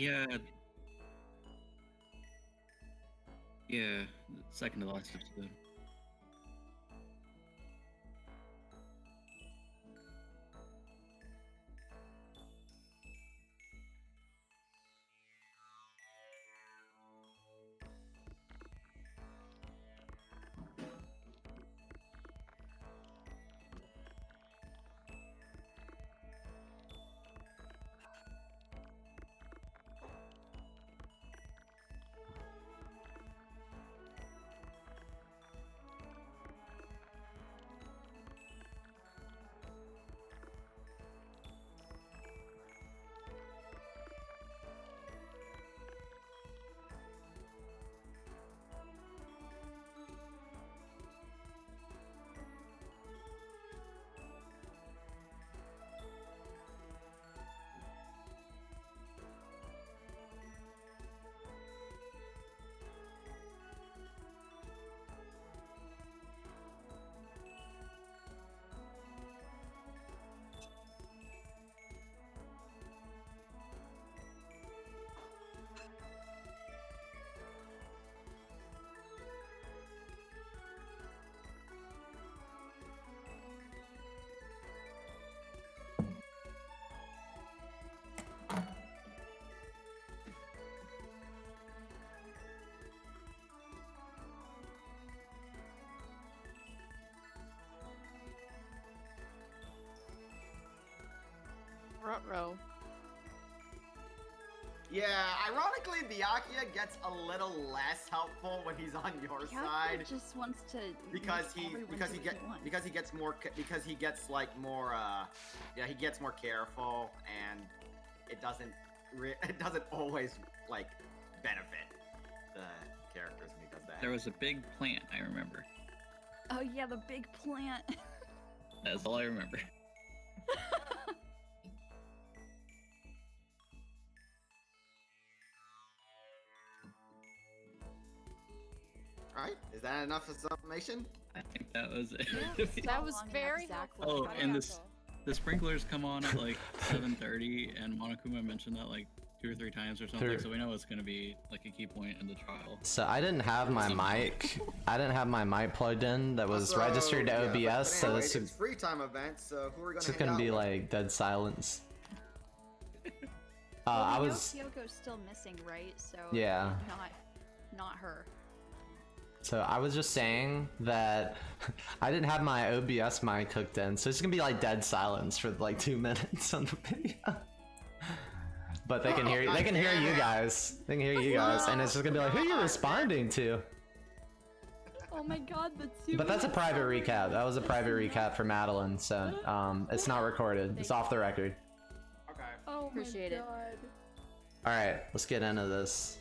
Yeah, yeah, second to last episode. Front row. Yeah, ironically, Byakuya gets a little less helpful when he's on your side just wants to because he gets more he gets more careful, and it doesn't always like benefit the characters when he does that. There was a big plant, I remember. Oh yeah, the big plant. That's all I remember. Right? Is that enough information? I think that was it. Yeah, that was very exactly. helpful. Oh, and the sprinklers come on at like 7:30, and Monokuma mentioned that like 2 or 3 times or something, so we know it's gonna be like a key point in the trial. So I didn't have my mic. I didn't have my mic plugged in that was registered to OBS. But So anyway, this it's free time event. So who are we is gonna? gonna be like dead silence. I was. Yoko's still missing, right? So Yeah. not her. So I was just saying that I didn't have my OBS mic hooked in, so it's gonna be like dead silence for like 2 minutes on the video. But they can hear you. They can hear you guys. They can hear you guys, and it's just gonna be like, who are you responding to? Oh my god, that's super. But that's a private recap. That was a private recap for Madeline, so it's not recorded. It's off the record. Okay. Oh Appreciate my it. god. All right, let's get into this.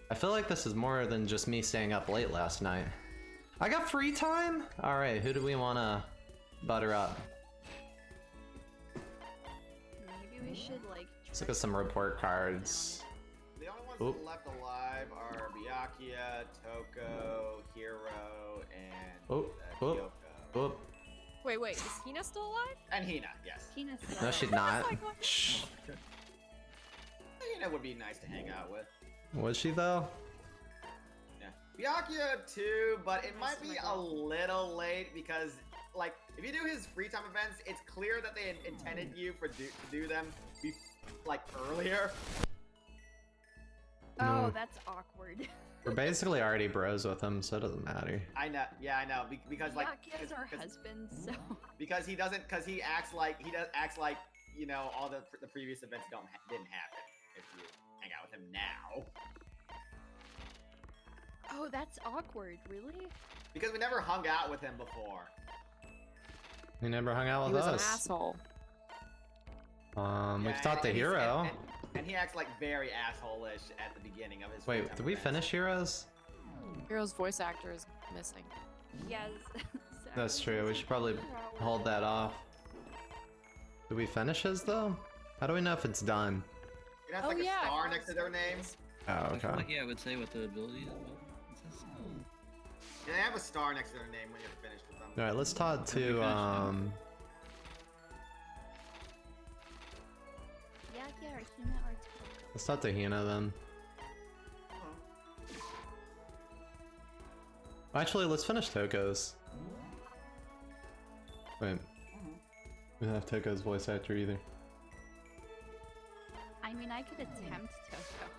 I feel like this is more than just me staying up late last night. I got free time? All right, who do we want to butter up? Maybe we should like. Let's look at some report cards. The only ones Oop. left alive are Byakuya, Toko, Hiro, and Oop, oop, Kyoko. oop. Wait, is Hina still alive? And Hina, yes. Tina's No, she's not. I was like, what? Shh. Hina would be nice to hang out with. Was she though? Yeah. Byakuya too, but it might be a little late because, like, if you do his free time events, it's clear that they intended you to do them like earlier. Oh, No. that's awkward. We're basically already bros with him, so it doesn't matter. I know. Yeah, I know. Because like, Yakia's our husband, so. because he acts like you know all the previous events didn't happen. If you hang out with him now. Oh, that's awkward. Really? Because we never hung out with him before. He never hung out He with was an us. asshole. We've Yeah, talked to and he's- Hero. and he acts like very asshole-ish at the beginning of his. Wait, free-time did we events. finish Heroes? Hero's voice actor is missing. Yes. That's true. We should probably hold that off. Did we finish his though? How do we know if it's done? It has Oh, like yeah, a star it next to was. their name. Oh, I feel okay. like, yeah, I would say with the abilities. It says, Yeah, they have a star next to their name when you're finished with them. All right, let's talk we to finish Hina or Toko? Let's talk to Hina then. Actually, let's finish Toko's. Wait. We don't have Toko's voice actor either. I mean, I could attempt Toko.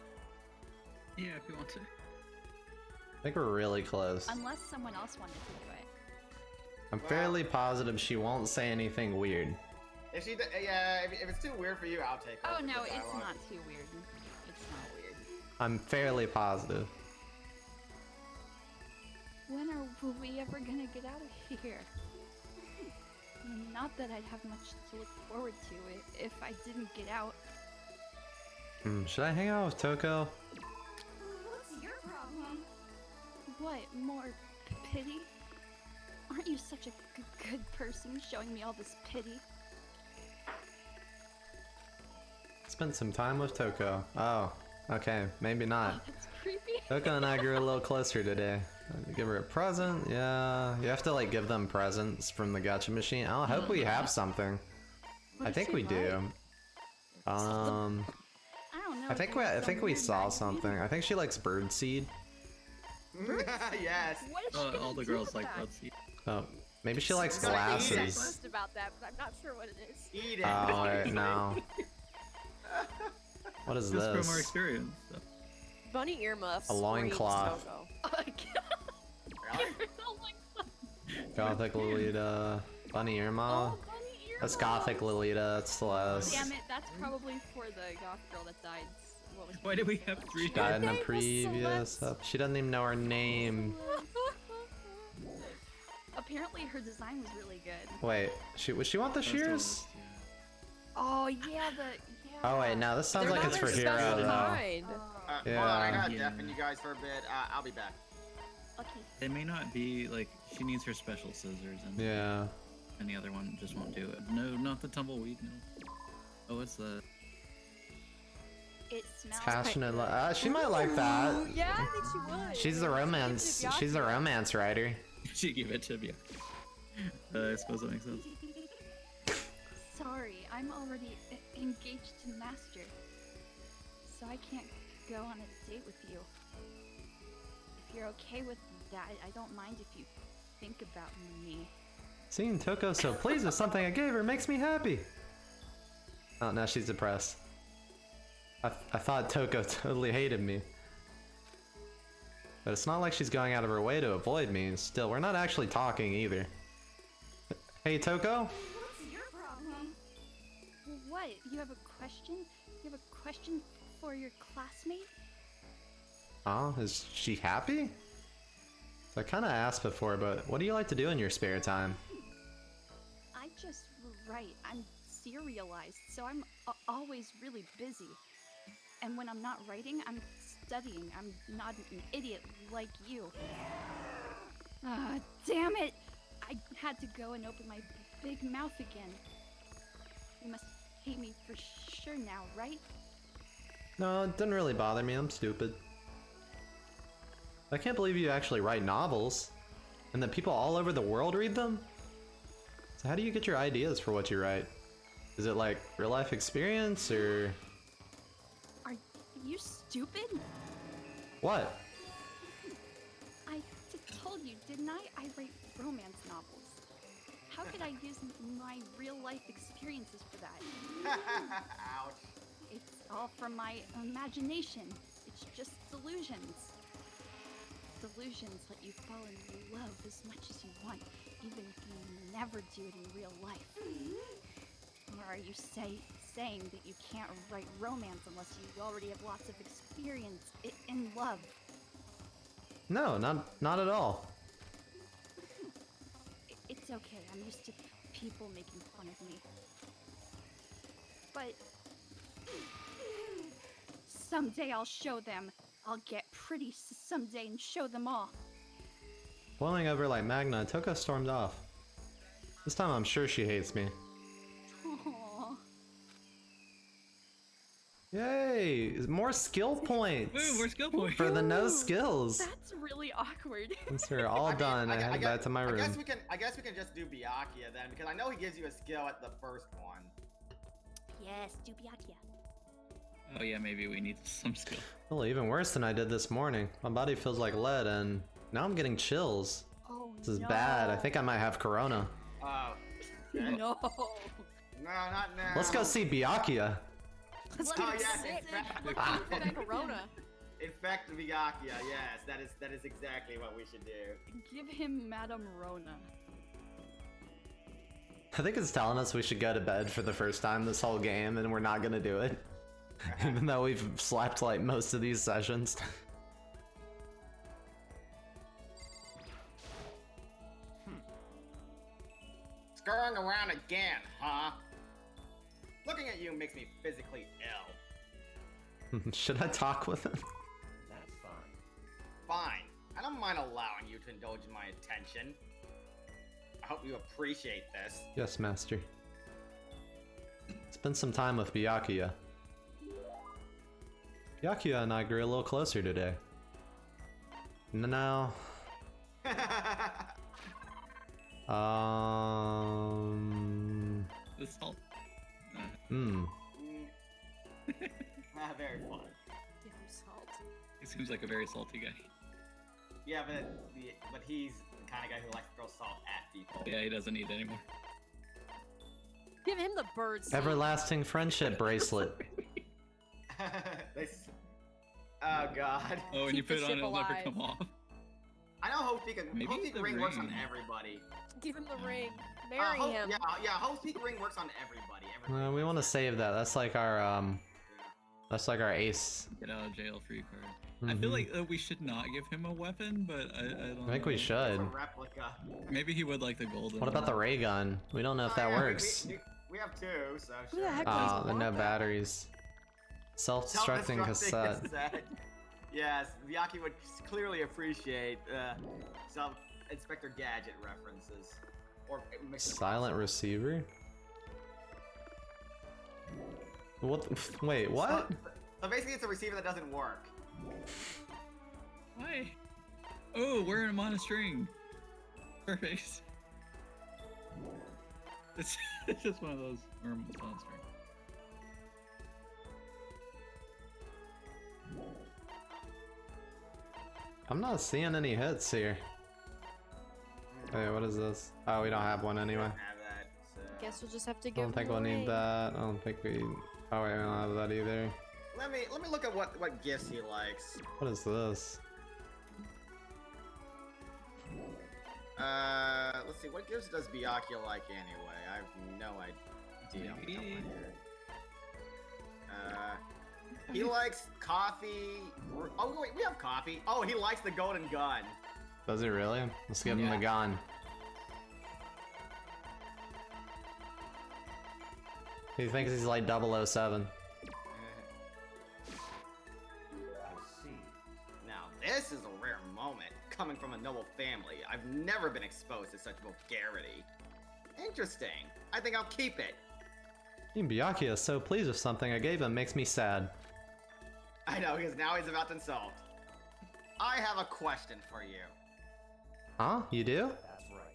Yeah, if you want to. I think we're really close. Unless someone else wanted to do it. I'm fairly positive she won't say anything weird. If she, yeah, if it's too weird for you, I'll take her. Oh for no, the it's dialogue. not too weird. It's not weird. I'm fairly positive. When are we ever gonna get out of here? Not that I'd have much to look forward to if I didn't get out. Should I hang out with Toko? What's your problem? What, more pity? Aren't you such a good person showing me all this pity? Spent some time with Toko. Oh, okay, maybe not. That's creepy. Toko and I grew a little closer today. Give her a present? Yeah, you have to like give them presents from the gacha machine. I hope we have something. I think we do. I don't know. I think we saw something. I think she likes birdseed. Yes. What is she gonna All the do girls with like that? Bugsy. Oh, maybe she likes She's gonna eat it. glasses. Post about that, but I'm not sure what it is. Eat it. Oh, wait, no. What is Just from our this? experience. So. Bunny earmuffs. A loincloth. Toko. Really? Oh my god. Gothic Lolita. Bunny Irma. Oh, bunny ear That's Gothic Lolita. That's Celeste. Damn it, that's probably for the goth girl that died. What was Why do we have three? Died in Her a name was previous. Celeste. She doesn't even know her name. Apparently her design was really good. Wait, would she want the shears? Oh yeah, Oh wait, no, this sounds They're like not it's for their Hero special though. kind. Yeah. Hold on, I gotta Yeah. deafen you guys for a bit. I'll be back. Okay. It may not be like she needs her special scissors, and Yeah. and the other one just won't do it. No, not the tumbleweed. No. Oh, what's that? It smells. Passionate. She might like that. Yeah, I think she would. She's the romance. She's the romance writer. She give it to me. I suppose that makes sense. Sorry, I'm already engaged to Master, so I can't go on a date with you. If you're okay with that, I don't mind if you think about me. Seeing Toko so pleased with something I gave her makes me happy. Oh, now she's depressed. I thought Toko totally hated me. But it's not like she's going out of her way to avoid me. Still, we're not actually talking either. Hey, Toko? What's your problem? What? You have a question? You have a question for your classmate? Oh, is she happy? So I kind of asked before, but what do you like to do in your spare time? I just write. I'm serialized, so I'm always really busy. And when I'm not writing, I'm studying. I'm not an idiot like you. Ah, damn it! I had to go and open my big mouth again. You must hate me for sure now, right? No, it didn't really bother me. I'm stupid. I can't believe you actually write novels, and that people all over the world read them. So how do you get your ideas for what you write? Is it like real life experience or Are you stupid? what? I told you, didn't I? I write romance novels. How could I use my real life experiences for that? Ouch. It's all from my imagination. It's just delusions. Delusions let you fall in love as much as you want, even if you never do it in real life. Or are you saying that you can't write romance unless you already have lots of experience in love? No, not at all. It's okay. I'm used to people making fun of me. But someday I'll show them. I'll get pretty someday and show them all. Boiling over like Magna, Toko stormed off. This time I'm sure she hates me. Aww. Yay! More skill points! Woo, more skill points. For the no skills! That's really awkward. Once we're all done, I head back to my room. I guess we can just do Byakuya then, because I know he gives you a skill at the first one. Yes, do Byakuya. Oh yeah, maybe we need some skill. Well, even worse than I did this morning. My body feels like lead, and now I'm getting chills. Oh, This is bad. I think I might have corona. Oh. Okay. No. No, not now. Let's go see Byakuya. Let's Oh, get yes, sick. infect Corona. infect Byakuya, yes, that is exactly what we should do. Give him Madame Rona. I think it's telling us we should go to bed for the first time this whole game, and we're not gonna do it. Even though we've slept like most of these sessions. Scurrying around again, huh? Looking at you makes me physically ill. Should I talk with him? That's fine. Fine. I don't mind allowing you to indulge in my attention. I hope you appreciate this. Yes, master. Spend some time with Byakuya. Byakuya and I grew a little closer today. No. The salt. Very fun. Give him salt. He seems like a very salty guy. Yeah, but he's the kind of guy who likes to throw salt at people. Yeah, he doesn't eat anymore. Give him the birds. Everlasting friendship bracelet. Oh god. Oh, and you Keep the put it on, ship it'll never alive. come off. I know Host Peak Maybe the Ring works on ring. everybody. Give him the ring. Marry him. Yeah, Host Peak Ring works on everybody. We want to save that. That's like our ace. Get out of jail free card. I feel like we should not give him a weapon, but I don't I think know. we should. It's a replica. Maybe he would like the golden. What about the ray gun? We don't know if that Oh, yeah, works. We have two, so Who sure. the heck Oh, does there are no want that? batteries. Self-destructing cassette. Yes, Vyaki would clearly appreciate some Inspector Gadget references. Or Silent receiver? What? Wait, what? So basically, it's a receiver that doesn't work. Why? Oh, we're in a monostring. Perfect. It's just one of those. We're in a monostring. I'm not seeing any hits here. Hey, what is this? Oh, we don't have one We anyway. don't have that, so. Guess we'll just have to I give don't think him we'll the need ring. that. I don't think we... Oh wait, we don't have that either. Let me look at what gifts he likes. What is this? Let's see. What gifts does Byakuya like anyway? I have no idea. off the top of my head. He likes coffee. Oh wait, we have coffee. Oh, he likes the golden gun. Does he really? Let's give him the Yeah. gun. He thinks he's like 007. I see. Now this is a rare moment coming from a noble family. I've never been exposed to such vulgarity. Interesting. I think I'll keep it. Even Byakuya is so pleased with something I gave him makes me sad. I know, because now he's about to insult. I have a question for you. Huh? You do? That's right.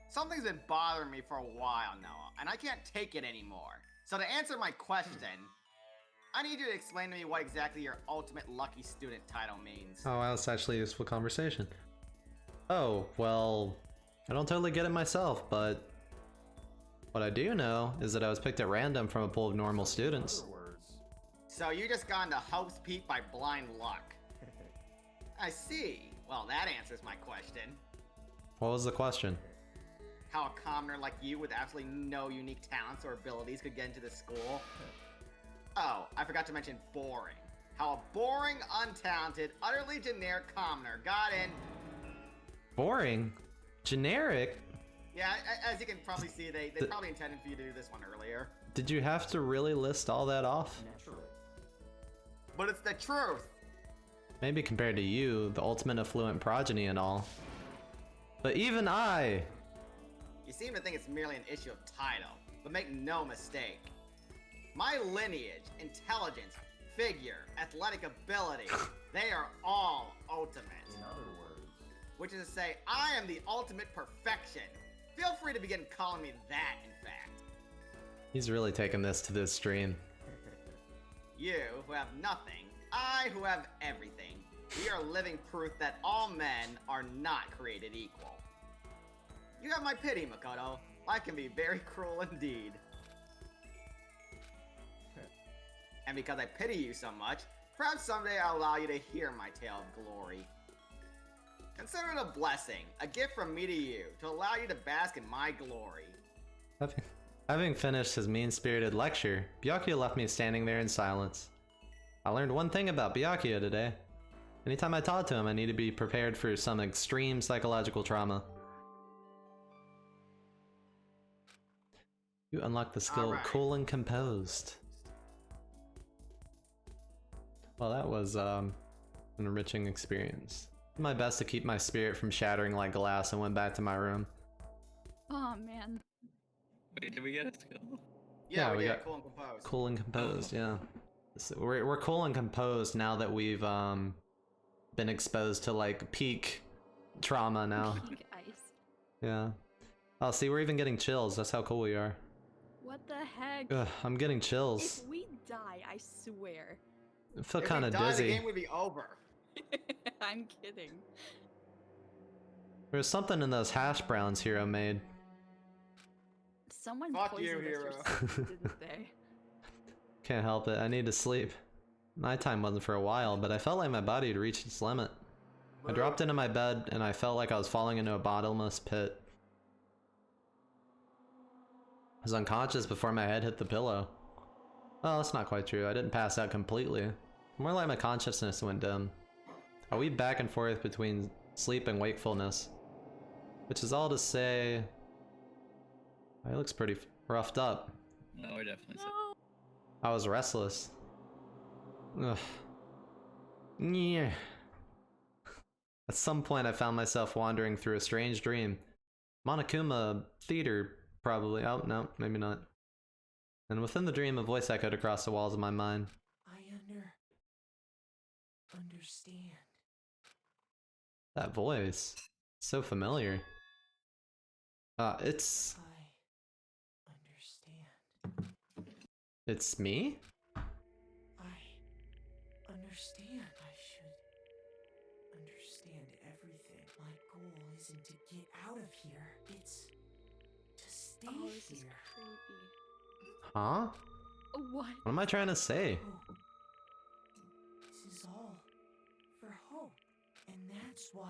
Something's been bothering me for a while now, and I can't take it anymore. So to answer my question, I need you to explain to me what exactly your ultimate lucky student title means. Oh, wow, that's actually a useful conversation. Oh, well, I don't totally get it myself, but what I do know is that I was picked at random from a pool of normal students. Other words. So you just got into Hope's Peak by blind luck. I see. Well, that answers my question. What was the question? How a commoner like you with absolutely no unique talents or abilities could get into this school. Oh, I forgot to mention boring. How a boring, untalented, utterly generic commoner got in. Boring? Generic? Yeah, as you can probably see, they probably intended for you to do this one earlier. Did you have to really list all that off? Naturally. But it's the truth. Maybe compared to you, the ultimate affluent progeny and all. But even I... You seem to think it's merely an issue of title, but make no mistake. My lineage, intelligence, figure, athletic ability, they are all ultimate. In other words. Which is to say, I am the ultimate perfection. Feel free to begin calling me that, in fact. He's really taking this to this stream. You who have nothing, I who have everything. We are living proof that all men are not created equal. You have my pity, Makoto. Life can be very cruel indeed. And because I pity you so much, perhaps someday I'll allow you to hear my tale of glory. Consider it a blessing, a gift from me to you, to allow you to bask in my glory. Having finished his mean-spirited lecture, Byakuya left me standing there in silence. I learned one thing about Byakuya today. Anytime I talk to him, I need to be prepared for some extreme psychological trauma. You unlock the skill Alright. Cool and Composed. Well, that was an enriching experience. Did my best to keep my spirit from shattering like glass and went back to my room. Oh man. Wait, did we get a skill? Yeah, we we got got cool and composed. Cool and Composed, yeah. So we're cool and composed now that we've been exposed to like peak trauma now. Pink ice. Yeah. Oh, see, we're even getting chills. That's how cool we are. What the heck? Ugh, I'm getting chills. If we die, I swear. I feel If kind we of die, dizzy. the game would be over. I'm kidding. There's something in those hash browns Hero made. Someone Fuck you, poisoned us Hero. or something, didn't they? Can't help it. I need to sleep. Nighttime wasn't for a while, but I felt like my body had reached its limit. I dropped into my bed and I felt like I was falling into a bottomless pit. I was unconscious before my head hit the pillow. Well, that's not quite true. I didn't pass out completely. More like my consciousness went dim. I weave back and forth between sleep and wakefulness. Which is all to say... It looks pretty roughed up. No, I definitely said. No. I was restless. Ugh. Yeah. At some point I found myself wandering through a strange dream. Monokuma Theater, probably. Oh, no, maybe not. And within the dream, a voice echoed across the walls of my mind. I understand. That voice. So familiar. It's... I understand. It's me? I understand. I should understand everything. My goal isn't to get out of here. It's to stay Oh, this is here. creepy. Huh? What? What am I trying to say? Hope. This is all for hope. And that's why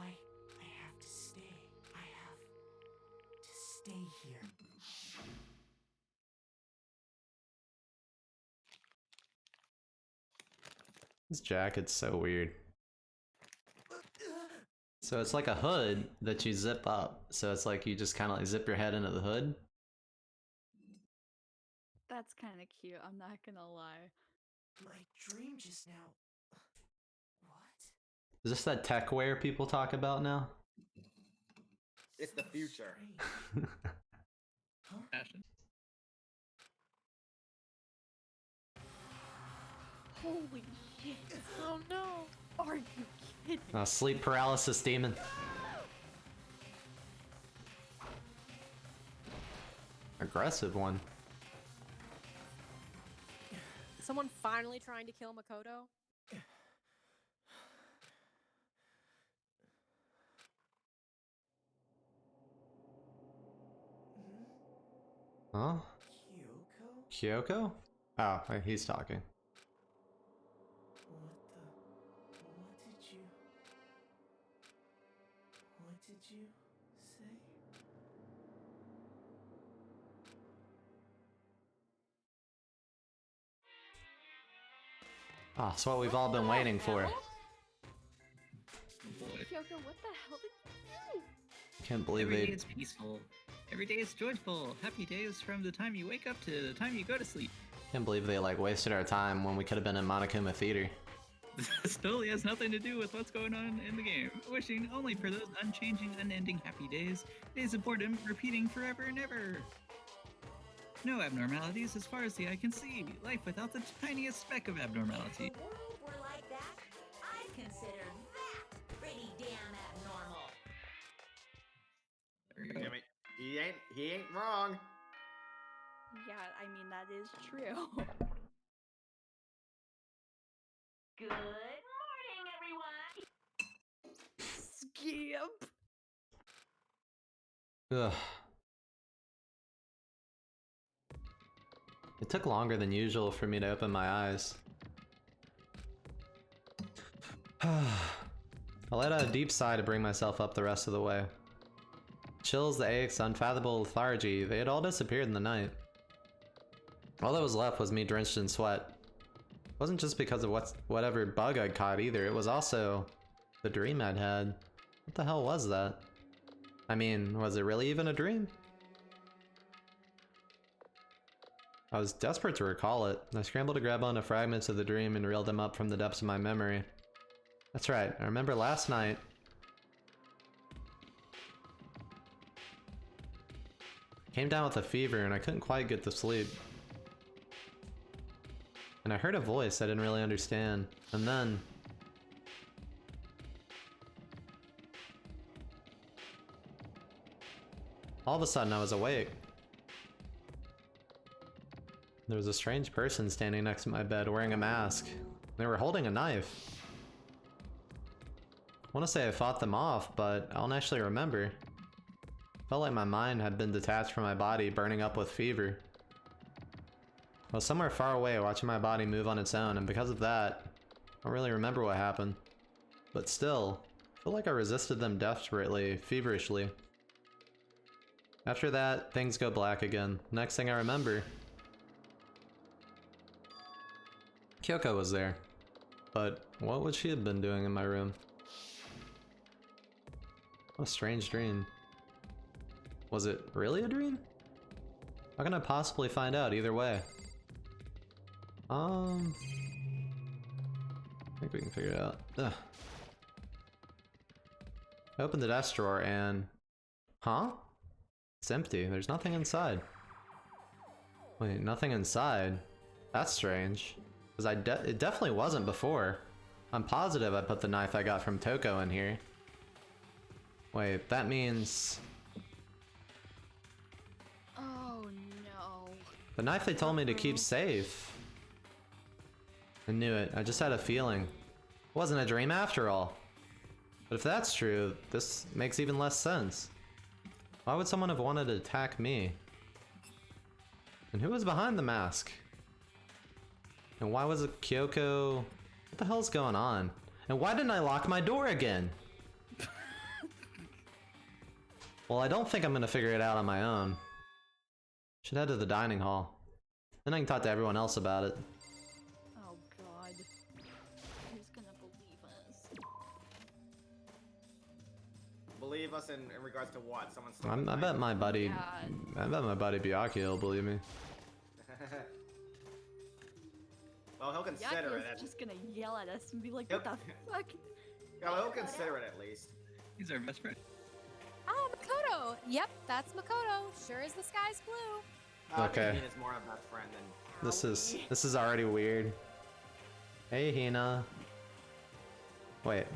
I have to stay. I have to stay here. This jacket's so weird. So it's like a hood that you zip up. So it's like you just kind of like zip your head into the hood. That's kind of cute, I'm not gonna lie. My dream just now. What? Is this that tech wear people talk about now? It's the So future. strange. Huh? Passion. Holy shit. Oh no. Are you kidding? Sleep paralysis demon. Aggressive one. Someone finally trying to kill Makoto? Huh? Kyoko? Kyoko? Oh, wait, he's talking. What did you say? Ah, it's what we've all been waiting for. Boy. Kyoko, what the hell did you do? Can't believe Every day they... is peaceful. Every day is joyful. Happy days from the time you wake up to the time you go to sleep. Can't believe they like wasted our time when we could have been in Monokuma Theater. This totally has nothing to do with what's going on in the game. Wishing only for those unchanging, unending happy days. Days of boredom repeating forever and ever. No abnormalities as far as the eye can see. Life without the tiniest speck of abnormality. If a world were like that, I'd consider that pretty damn abnormal. There you go. Jimmy, he ain't wrong. Yeah, I mean, that is true. Good morning, everyone. Skip. Ugh. It took longer than usual for me to open my eyes. I let out a deep sigh to bring myself up the rest of the way. Chills, the aches, unfathomable lethargy, they had all disappeared in the night. All that was left was me drenched in sweat. It wasn't just because of whatever bug I'd caught either, it was also the dream I'd had. What the hell was that? I mean, was it really even a dream? I was desperate to recall it. I scrambled to grab onto fragments of the dream and reeled them up from the depths of my memory. That's right, I remember last night. I came down with a fever and I couldn't quite get to sleep. And I heard a voice I didn't really understand. And then... all of a sudden I was awake. There was a strange person standing next to my bed wearing a mask. They were holding a knife. I want to say I fought them off, but I don't actually remember. Felt like my mind had been detached from my body, burning up with fever. I was somewhere far away watching my body move on its own, and because of that, I don't really remember what happened. But still, I feel like I resisted them desperately, feverishly. After that, things go black again. Next thing I remember, Kyoko was there. But what would she have been doing in my room? What a strange dream. Was it really a dream? How can I possibly find out either way? I think we can figure it out. Ugh. I opened the desk drawer and... huh? It's empty. There's nothing inside. Wait, nothing inside? That's strange. Because it definitely wasn't before. I'm positive I put the knife I got from Toko in here. Wait, that means... Oh no. the knife they told me to keep safe. I knew it. I just had a feeling. It wasn't a dream after all. But if that's true, this makes even less sense. Why would someone have wanted to attack me? And who was behind the mask? And why was it Kyoko? What the hell's going on? And why didn't I lock my door again? Well, I don't think I'm gonna figure it out on my own. Should head to the dining hall. Then I can talk to everyone else about it. Oh god. Who's gonna believe us? Believe us in regards to what? Someone's I bet my buddy, God. I bet my buddy Byakuya will believe me. Well, he'll consider Yaki's it. just gonna yell at us and be like, Yep. what the fuck? Yeah, well, he'll consider it at least. He's our best friend. Oh, Makoto. Yep, that's Makoto. Sure as the sky's blue. Okay. Hina's more of a best friend than... This is already weird. Hey, Hina. Wait.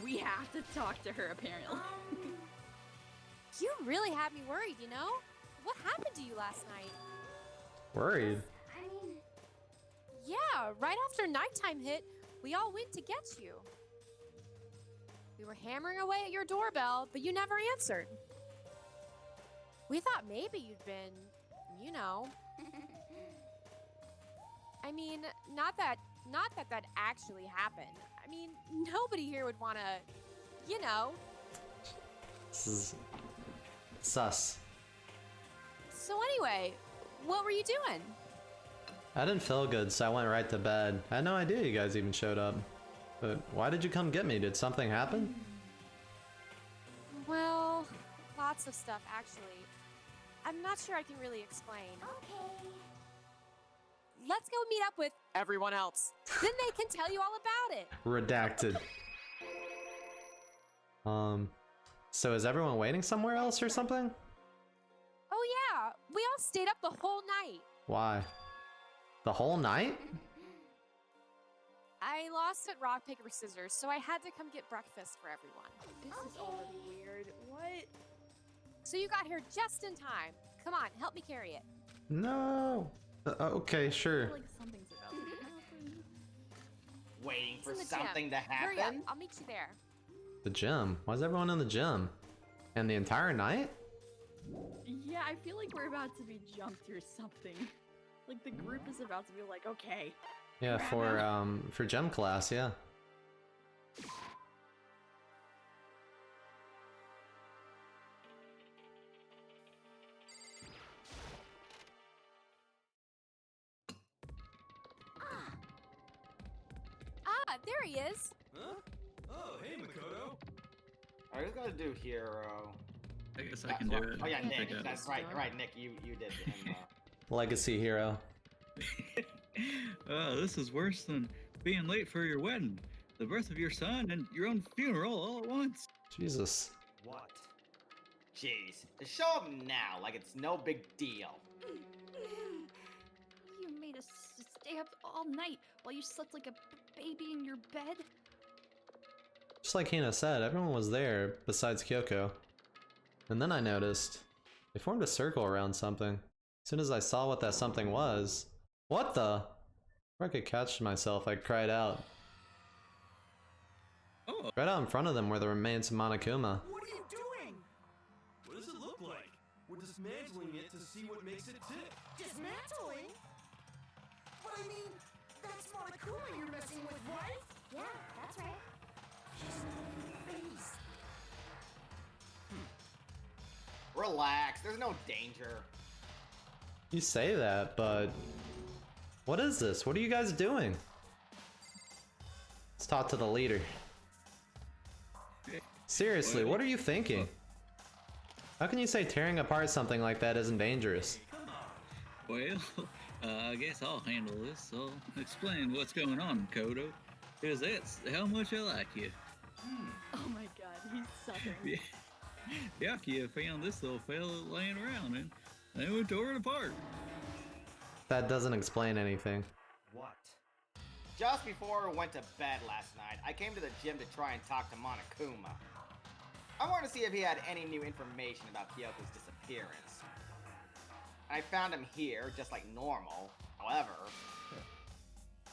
We have to talk to her, apparently. You really had me worried, you know? What happened to you last night? Worried? Yeah, right after nighttime hit, we all went to get you. We were hammering away at your doorbell, but you never answered. We thought maybe you'd been, you know. I mean, not that actually happened. I mean, nobody here would want to, you know. This is sus. So anyway, what were you doing? I didn't feel good, so I went right to bed. I had no idea you guys even showed up. But why did you come get me? Did something happen? Well, lots of stuff, actually. I'm not sure I can really explain. Okay. Let's go meet up with everyone else. Then they can tell you all about it. Redacted. So is everyone waiting somewhere else or something? Oh yeah, we all stayed up the whole night. Why? The whole night? I lost at rock, paper, scissors, so I had to come get breakfast for everyone. This is already weird. What? So you got here just in time. Come on, help me carry it. No. Okay, I sure. feel like something's about to happen. Waiting It's for in the something gym. to Hurry up, happen. I'll meet you there. The gym. Why is everyone in the gym? And the entire night? Yeah, I feel like we're about to be jumped or something. Like the group is about to be like, okay. Yeah, for gym class, yeah. Ah, there he is. Huh? Oh, hey, Makoto. I was gonna do hero. I guess I That's can do what- it. Oh yeah, I'll Nick. take it. That's right. Right, Nick. You did him. Legacy hero. Oh, this is worse than being late for your wedding, the birth of your son, and your own funeral all at once. Jesus. What? Jeez, to show up now like it's no big deal. You made us stay up all night while you slept like a baby in your bed. Just like Hina said, everyone was there besides Kyoko. And then I noticed they formed a circle around something. As soon as I saw what that something was, what the? Before I could catch myself, I cried out. Oh, Right out in front of them were the remains of Monokuma. What are you doing? What does it look like? We're dismantling it to see what makes it tick. Dismantling? But I mean, that's Monokuma you're messing with, right? Yeah, that's right. Face. Relax. There's no danger. You say that, but what is this? What are you guys doing? Let's talk to the leader. Seriously, what are you thinking? How can you say tearing apart something like that isn't dangerous? well, I guess I'll handle this. I'll explain what's going on, Kodo. Because that's how much I like you. Oh my god, he's southern. Yeah. Byakuya found this little fella laying around and they went tore it apart. That doesn't explain anything. What? Just before we went to bed last night, I came to the gym to try and talk to Monokuma. I wanted to see if he had any new information about Kyoko's disappearance. I found him here, just like normal. However,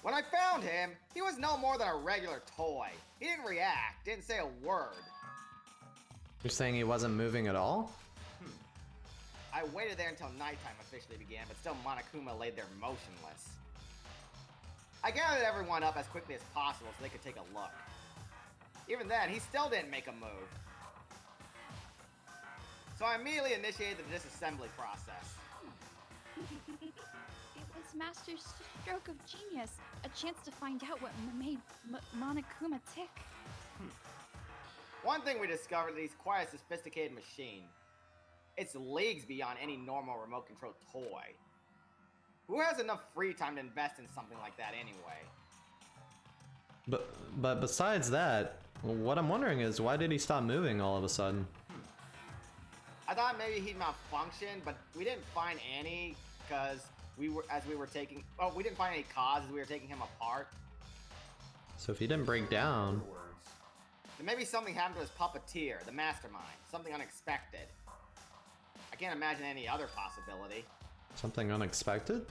when I found him, he was no more than a regular toy. He didn't react, didn't say a word. You're saying he wasn't moving at all? I waited there until nighttime officially began, but still Monokuma laid there motionless. I gathered everyone up as quickly as possible so they could take a look. Even then, he still didn't make a move. So I immediately initiated the disassembly process. It was Master's stroke of genius. A chance to find out what made Monokuma tick. One thing we discovered that he's quite a sophisticated machine. It's leagues beyond any normal remote-controlled toy. Who has enough free time to invest in something like that anyway? But besides that, what I'm wondering is why did he stop moving all of a sudden? I thought maybe he'd malfunction, but we didn't find any because we didn't find any cause as we were taking him apart. So if he didn't break down, Then maybe something happened to his puppeteer, the mastermind, something unexpected. I can't imagine any other possibility. something unexpected?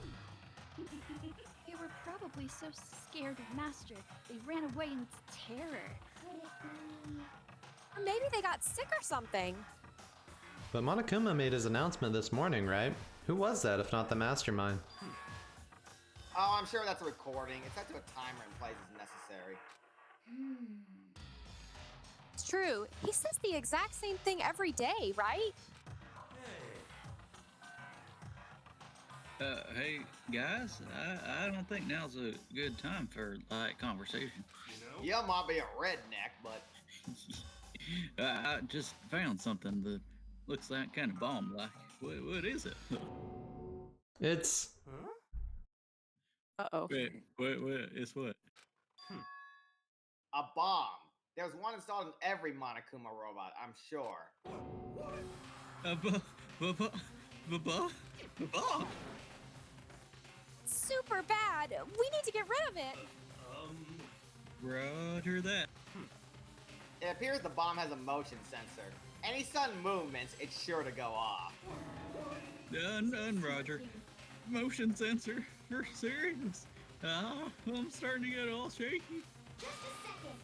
They were probably so scared of Master, they ran away in terror. Or maybe they got sick or something. But Monokuma made his announcement this morning, right? Who was that if not the mastermind? Oh, I'm sure that's a recording. It's set to a timer in place as necessary. It's true. He says the exact same thing every day, right? Hey. Hey, guys, I don't think now's a good time for light conversation. You know? You might be a redneck, but I just found something that looks like kind of bomb-like. What is it? It's Huh? Uh-oh. Wait, it's what? a bomb. There's one installed in every Monokuma robot, I'm sure. A bomb? Super bad. We need to get rid of it. Roger that. It appears the bomb has a motion sensor. Any sudden movements, it's sure to go off. Done, Roger. motion sensor. For serious. I'm starting to get all shaky. Just a second.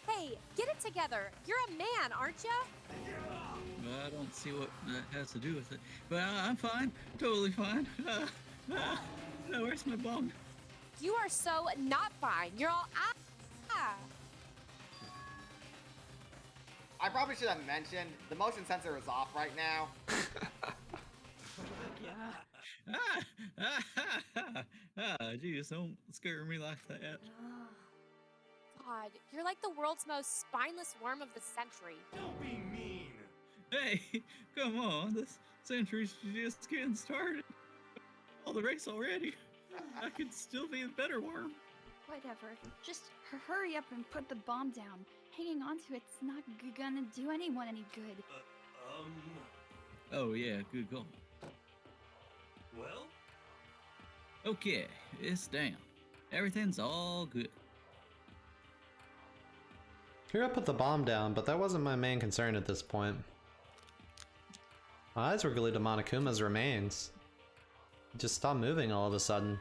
Hey, get it together. You're a man, aren't ya? I don't see what that has to do with it. But I'm fine. Totally fine. Where's my bomb? You are so not fine. You're all I probably should have mentioned the motion sensor is off right now. Geez, don't scare me like that. God, you're like the world's most spineless worm of the century. Don't be mean. Hey, come on. This century's just getting started. All the race already. I could still be a better worm. Whatever. Just hurry up and put the bomb down. Hanging on to it's not gonna do anyone any good. Oh, yeah, good call. Well? Okay, it's down. Everything's all good. Here I put the bomb down, but that wasn't my main concern at this point. My eyes were glued to Monokuma's remains. It just stopped moving all of a sudden.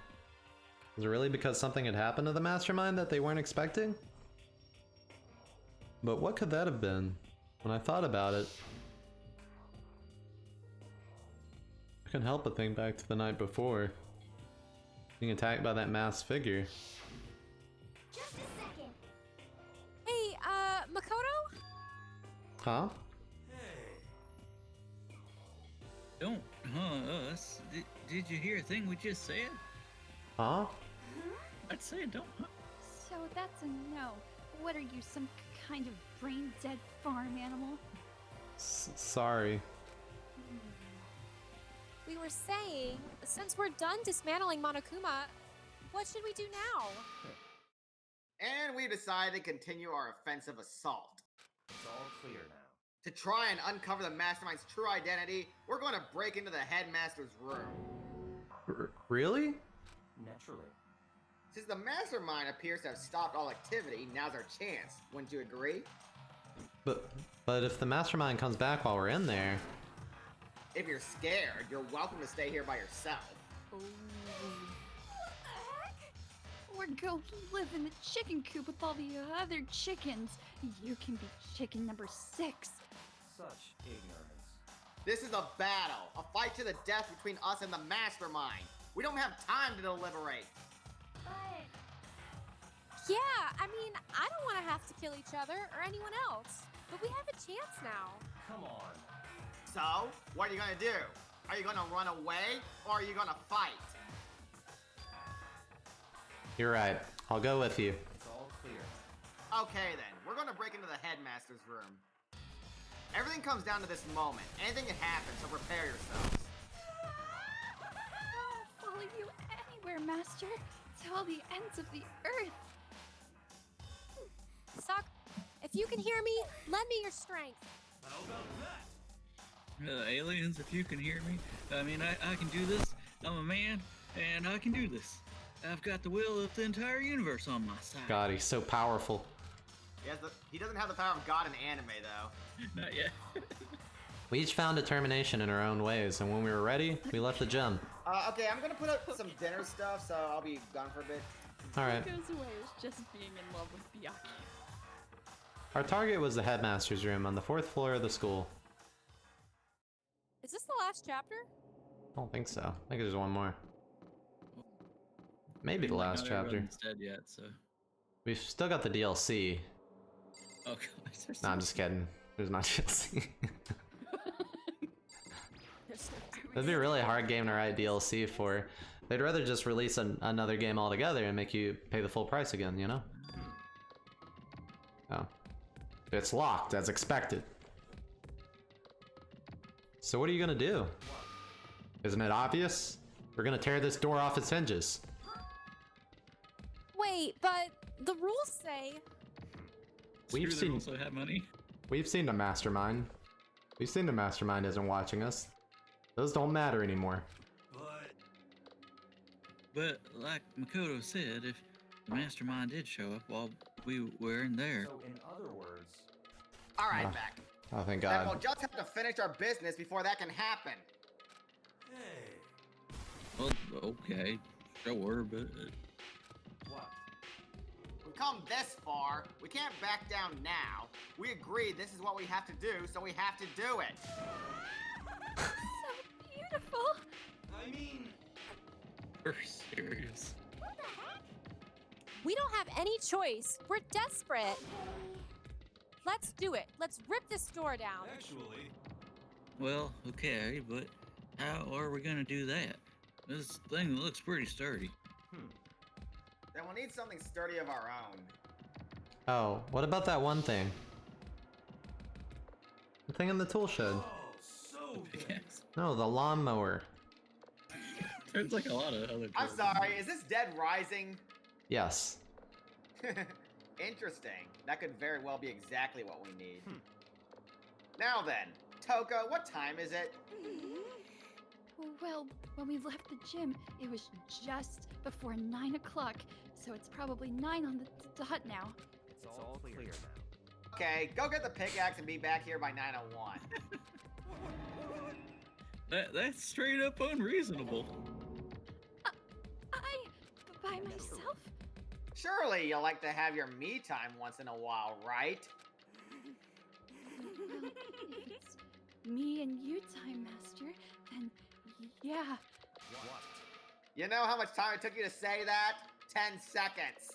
Was it really because something had happened to the mastermind that they weren't expecting? But what could that have been? When I thought about it, I couldn't help but think back to the night before. Being attacked by that masked figure. Just a second. Hey, Makoto? Huh? Hey. Don't us. Did you hear a thing we just said? Huh? I'd say don't. So that's a no. What are you, some kind of brain-dead farm animal? Sorry. We were saying, since we're done dismantling Monokuma, what should we do now? And we decided to continue our offensive assault. It's all clear now. To try and uncover the mastermind's true identity, we're going to break into the headmaster's room. Really? Naturally. Since the mastermind appears to have stopped all activity, now's our chance. Wouldn't you agree? But if the mastermind comes back while we're in there... If you're scared, you're welcome to stay here by yourself. What the heck? Or go live in the chicken coop with all the other chickens. You can be chicken number 6. Such ignorance. This is a battle, a fight to the death between us and the mastermind. We don't have time to deliberate. But Yeah, I mean, I don't want to have to kill each other or anyone else. But we have a chance now. Come on. So, what are you gonna do? Are you gonna run away, or are you gonna fight? You're right. I'll go with you. It's all clear. Okay then, we're gonna break into the headmaster's room. Everything comes down to this moment. Anything can happen, so prepare yourselves. I'll follow you anywhere, Master. To all the ends of the earth. Sock, if you can hear me, lend me your strength. How about that? Aliens, if you can hear me. I mean, I can do this. I'm a man, and I can do this. I've got the will of the entire universe on my side. God, he's so powerful. He doesn't have the power of God in anime, though. Not yet. We each found determination in our own ways, and when we were ready, we left the gym. Okay, I'm gonna put up some dinner stuff, so I'll be gone for a bit. Alright. What goes away is just being in love with Byakuya. Our target was the headmaster's room on the 4th floor of the school. Is this the last chapter? I don't think so. I think there's one more. Maybe the last chapter. Everyone's dead yet, so. We've still got the DLC. Oh god. No, I'm just kidding. There's not DLC. That'd be a really hard game to write DLC for. They'd rather just release another game altogether and make you pay the full price again, you know? Oh. It's locked, as expected. So what are you gonna do? Isn't it obvious? We're gonna tear this door off its hinges. Wait, but the rules say... We've seen- also have money. We've seen the mastermind. We've seen the mastermind isn't watching us. Those don't matter anymore. But like Makoto said, if the mastermind did show up while we weren't there. So in other words, Alright, Ah. back. Oh, thank Then we'll God. just have to finish our business before that can happen. Hey. Well, Okay, sure, but What? We've come this far. We can't back down now. We agreed this is what we have to do, so we have to do it. So beautiful. I mean, we're serious. We don't have any choice. We're desperate. Let's do it. Let's rip this door down. actually, Well, okay, but how are we gonna do that? This thing looks pretty sturdy. Then we'll need something sturdy of our own. Oh, what about that one thing? The thing in the tool shed. oh, so good. Yes. No, the lawnmower. There's like a lot of other. I'm tools. sorry, is this Dead Rising? Yes. Interesting. That could very well be exactly what we need. Now then, Toka, what time is it? Well, when we left the gym, it was just before 9 o'clock, so it's probably 9 on the dot now. It's all clear now. Okay, go get the pickaxe and be back here by 9:01. That's straight up unreasonable. By myself? Surely you'll like to have your me time once in a while, right? Well, if it's me and you, Time Master, then yeah. What? You know how much time it took you to say that? 10 seconds.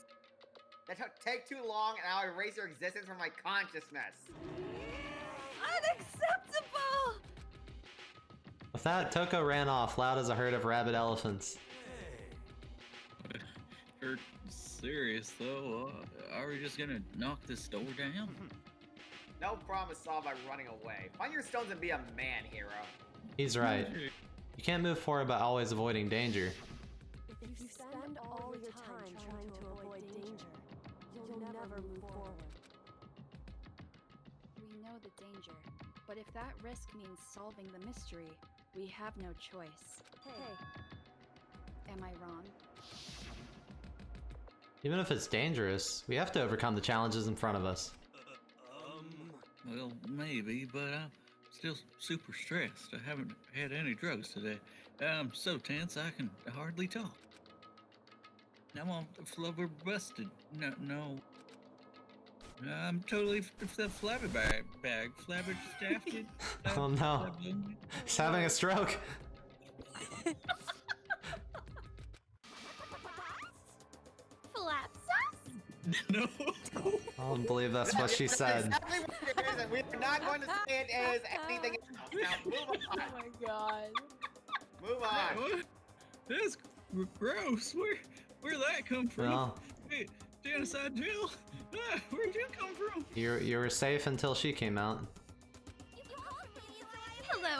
That took take too long and I'll erase your existence from my consciousness. Unacceptable! With that, Toko ran off, loud as a herd of rabid elephants. Hey, You're serious though? Are we just gonna knock this door down? No problem is solved by running away. Find your stones and be a man, hero. He's right. You can't move forward by always avoiding danger. If you spend all your time trying to avoid danger, you'll never move forward. We know the danger, but if that risk means solving the mystery, we have no choice. Hey, Am I wrong? Even if it's dangerous, we have to overcome the challenges in front of us. Well, maybe, but I'm still super stressed. I haven't had any drugs today. I'm so tense I can hardly talk. I'm all flabbergasted. No. I'm totally flabby bag. Flabbergasted. Oh no. He's having a stroke. Flapsas? No. I don't believe that's what she That's said. exactly what it is, and we're not going to say it is anything else. Now move on. Oh my god. Move on. What? That's gross. Where'd that come from? Well, Hey, genocide Jill. Where'd you come from? you were safe until she came out.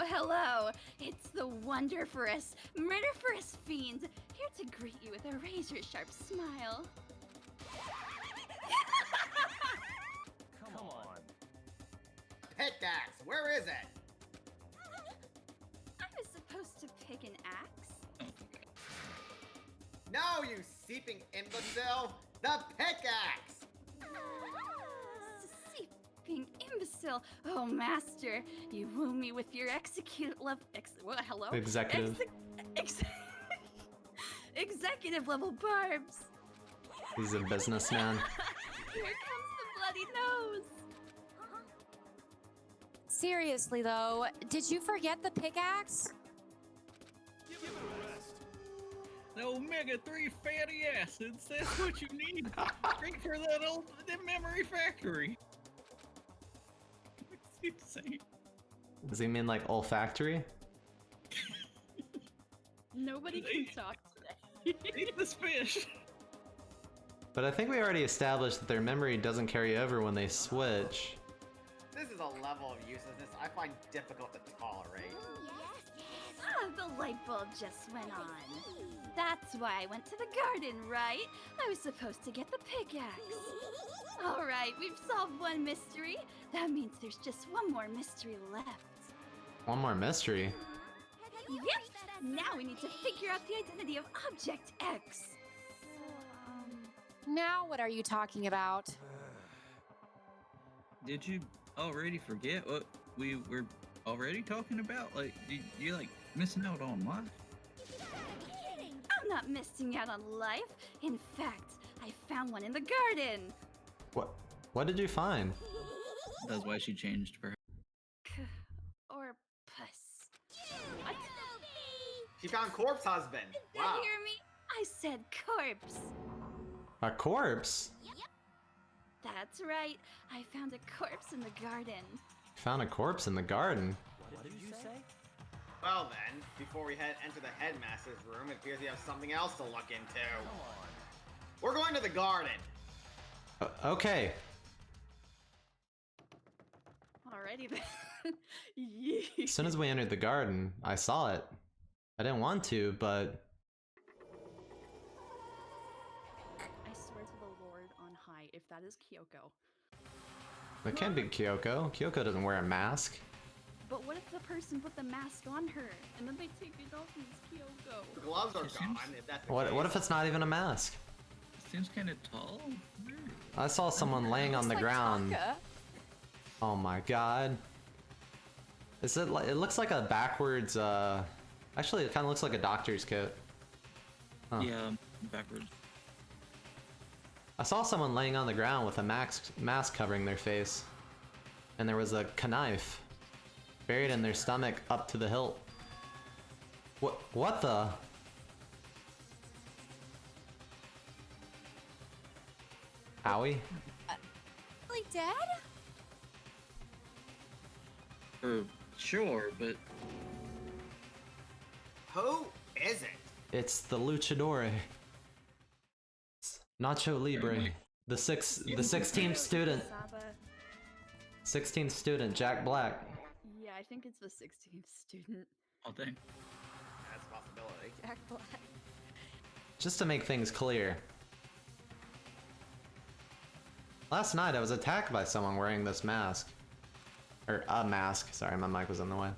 Hello. It's the wonderfulest, murderous fiend, here to greet you with a razor-sharp smile. Come on. Pickaxe, where is it? I was supposed to pick an axe. No, you seeping imbecile! The pickaxe! Seeping imbecile. Oh, master, you woo me with your hello? Executive. Executive level barbs. He's a businessman. Here comes the bloody nose. Seriously though, did you forget the pickaxe? give it a rest. The omega-3 fatty acids. That's what you need. Straight for the memory factory. What's he saying? Does he mean like olfactory? Nobody can talk today. Eat this fish. But I think we already established that their memory doesn't carry over when they switch. This is a level of uselessness I find difficult to tolerate. Ah, the light bulb just went on. That's why I went to the garden, right? I was supposed to get the pickaxe. All right, we've solved one mystery. That means there's just one more mystery left. One more mystery. Yep. Now we need to figure out the identity of Object X. Now what are you talking about? Did you already forget what we were already talking about? Like, you like missing out on what? not missing out on life. In fact, I found one in the garden. What did you find? That's why she changed for her. Or puss. What? She found corpse husband. Did you Wow. hear me? I said corpse. A corpse? That's right. I found a corpse in the garden. Found a corpse in the garden. What did you say? Well then, before we enter the headmaster's room, it appears we have something else to look into. We're going to the garden. Okay. Alrighty then. Yeah. As soon as we entered the garden, I saw it. I didn't want to, but I swear to the Lord on high, if that is Kyoko. it can't be Kyoko. Kyoko doesn't wear a mask. But what if the person put the mask on her and then they take it off and it's Kyoko? The gloves are She gone. seems- If that's the What case. if it's not even a mask? Seems kind of tall. I saw someone laying on the Looks like ground. Tonka. Oh my god. Is it like, it looks like a backwards, actually it kind of looks like a doctor's coat. Huh. Yeah, backwards. I saw someone laying on the ground with a mask covering their face. And there was a knife buried in their stomach up to the hilt. What the? Howie? Really dead? Sure, but Who is it? It's the luchador. Nacho Libre. The 16th student. Saba. 16th student, Jack Black. Yeah, I think it's the 16th student. all day. That's a possibility. Jack Black. Just to make things clear. Last night I was attacked by someone wearing this mask. Or a mask, sorry, my mic was in the way.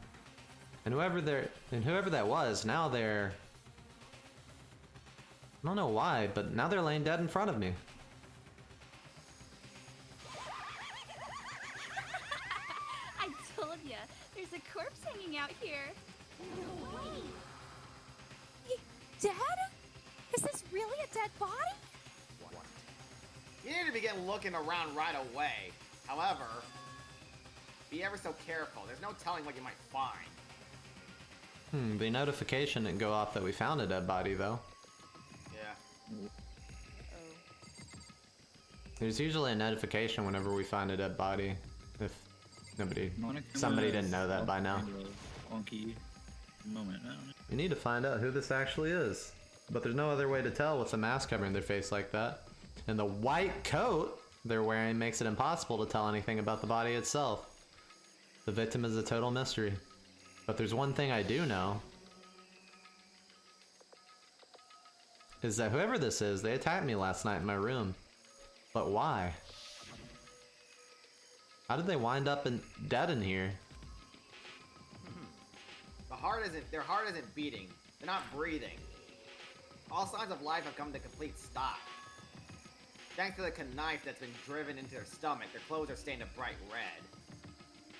And whoever that was, now they're... I don't know why, but now they're laying dead in front of me. I told ya, there's a corpse hanging out here. Dead? Is this really a dead body? You need to begin looking around right away. However, be ever so careful. There's no telling what you might find. The notification didn't go off that we found a dead body, though. Yeah. There's usually a notification whenever we find a dead body. If Monica somebody was didn't know that by now. kind of a wonky moment. I don't know. We need to find out who this actually is. But there's no other way to tell with a mask covering their face like that. And the white coat they're wearing makes it impossible to tell anything about the body itself. The victim is a total mystery. But there's one thing I do know. Is that whoever this is, they attacked me last night in my room. But why? How did they wind up dead in here? Their heart isn't beating. They're not breathing. All signs of life have come to complete stop. Thanks to the knife that's been driven into their stomach, their clothes are stained a bright red.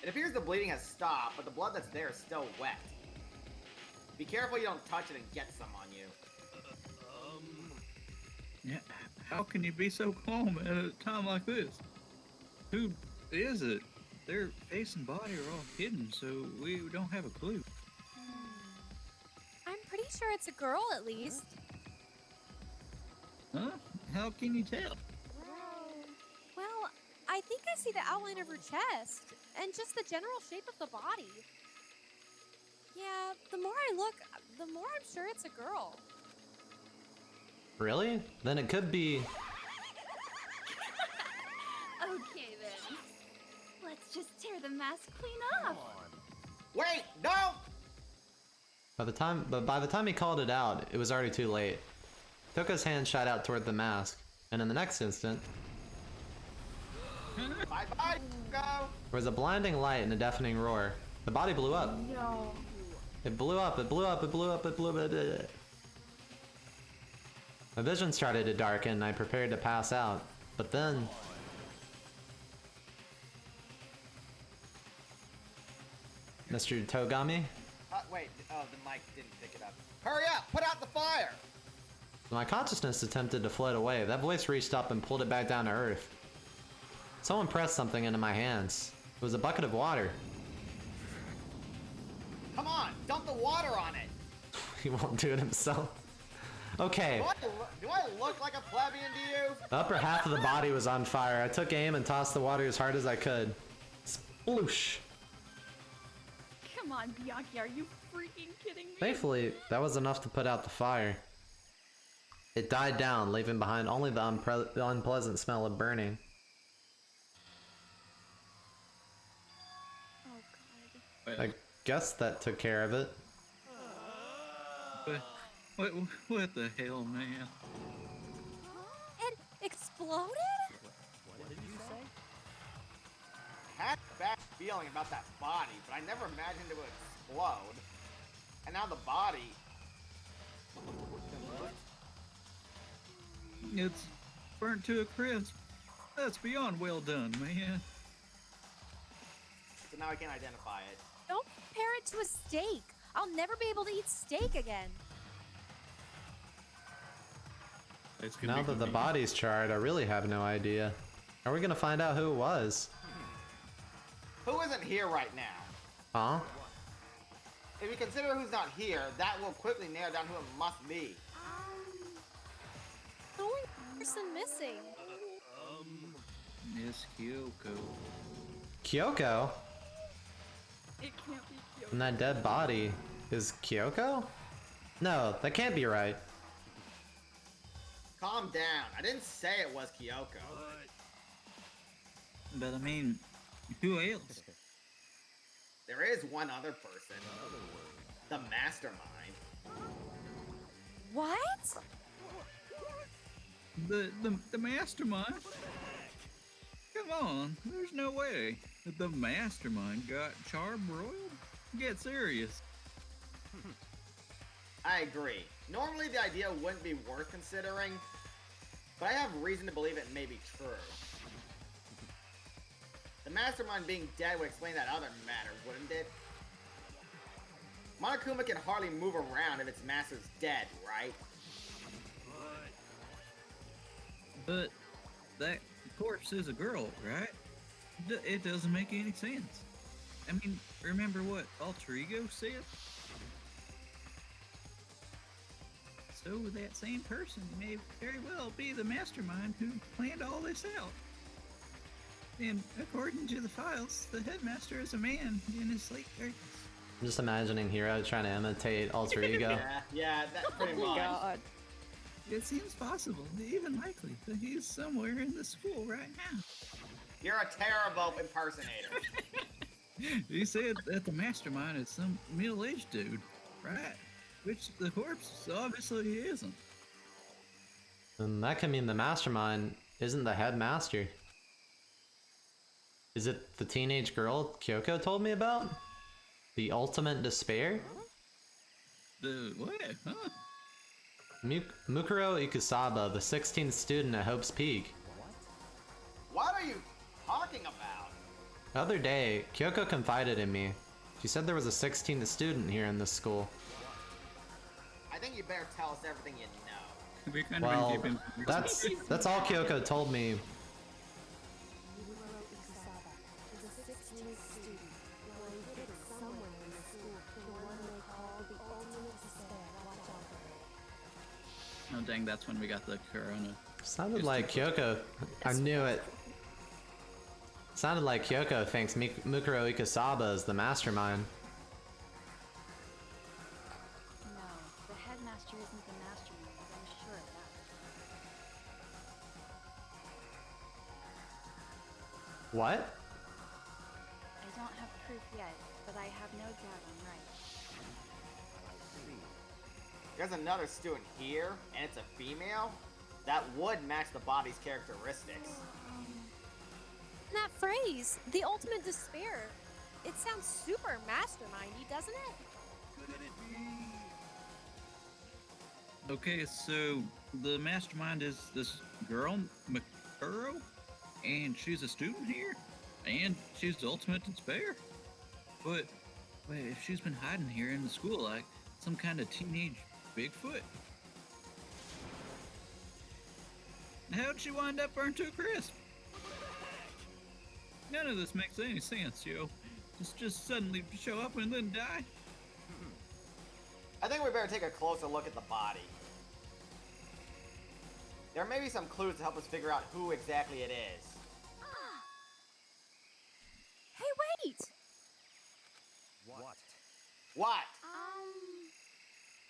It appears the bleeding has stopped, but the blood that's there is still wet. Be careful you don't touch it and get some on you. Yeah, how can you be so calm at a time like this? Who is it? Their face and body are all hidden, so we don't have a clue. I'm pretty sure it's a girl at least. Huh? How can you tell? Well, I think I see the outline of her chest and just the general shape of the body. Yeah, the more I look, the more I'm sure it's a girl. Really? Then it could be... Okay then. Let's just tear the mask clean off. Wait! No! By the time he called it out, it was already too late. Took his hand shot out toward the mask, and in the next instant, Bye-bye, go! there was a blinding light and a deafening roar. The body blew up. No. It blew up, it blew up, it blew up, it blew up. My vision started to darken and I prepared to pass out. But then... Mr. Togami? Wait. Oh, the mic didn't pick it up. Hurry up! Put out the fire! My consciousness attempted to float away. That voice reached up and pulled it back down to earth. Someone pressed something into my hands. It was a bucket of water. Come on, dump the water on it. He won't do it himself. Okay. Do I look like a plebeian to you? The upper half of the body was on fire. I took aim and tossed the water as hard as I could. Sploosh. Come on, Bianchi, are you freaking kidding me? Thankfully, that was enough to put out the fire. It died down, leaving behind only the unpleasant smell of burning. Oh god. I guess that took care of it. What the hell, man? It exploded? What did you say? I had a bad feeling about that body, but I never imagined it would explode. And now the body... It's burnt to a crisp. That's beyond well done, man. So now I can't identify it. Don't compare it to a steak. I'll never be able to eat steak again. Now that the body's charred, I really have no idea. Are we gonna find out who it was? Who isn't here right now? Huh? If you consider who's not here, that will quickly narrow down who it must be. The only person missing. Miss Kyoko. Kyoko? It can't be Kyoko. And that dead body is Kyoko? No, that can't be right. Calm down. I didn't say it was Kyoko. But I mean, who else? There is one other person. The mastermind. What? The mastermind? Come on, there's no way that the mastermind got charbroiled. Get serious. I agree. Normally the idea wouldn't be worth considering, but I have reason to believe it may be true. The mastermind being dead would explain that other matter, wouldn't it? Monokuma can hardly move around if its master's dead, right? But that corpse is a girl, right? It doesn't make any sense. I mean, remember what Alter Ego said? So that same person may very well be the mastermind who planned all this out. And according to the files, the headmaster is a man in his late 30s. I'm just imagining Hiro trying to imitate Alter Ego. Yeah, that's pretty much. God. It seems possible, even likely, that he's somewhere in the school right now. You're a terrible impersonator. He said that the mastermind is some middle-aged dude, right? Which the corpse obviously isn't. And that could mean the mastermind isn't the headmaster. Is it the teenage girl Kyoko told me about? The ultimate despair? The what? Huh? Mukuro Ikusaba, the 16th student at Hope's Peak. What are you talking about? The other day, Kyoko confided in me. She said there was a 16th student here in this school. I think you better tell us everything you know. We kind of Well, been keeping... that's all Kyoko told me. Mukuro Ikusaba is a 16th student lying hidden somewhere in the school. The one they call the ultimate despair. Watch out for her. Oh dang, that's when we got the corona. Sounded like Kyoko. I knew it. Sounded like Kyoko thinks Mukuro Ikusaba is the mastermind. No, the headmaster isn't the mastermind. I'm sure of that. What? I don't have proof yet, but I have no doubt I'm right. There's another student here, and it's a female? That would match the body's characteristics. That phrase, the ultimate despair, it sounds super mastermindy, doesn't it? Okay, so the mastermind is this girl, Mikuro, and she's a student here, and she's the ultimate despair. But wait, if she's been hiding here in the school like some kind of teenage Bigfoot, How'd she wind up burnt to a crisp? None of this makes any sense, Joe. Just suddenly show up and then die? I think we better take a closer look at the body. There may be some clues to help us figure out who exactly it is. Hey, wait! What? What?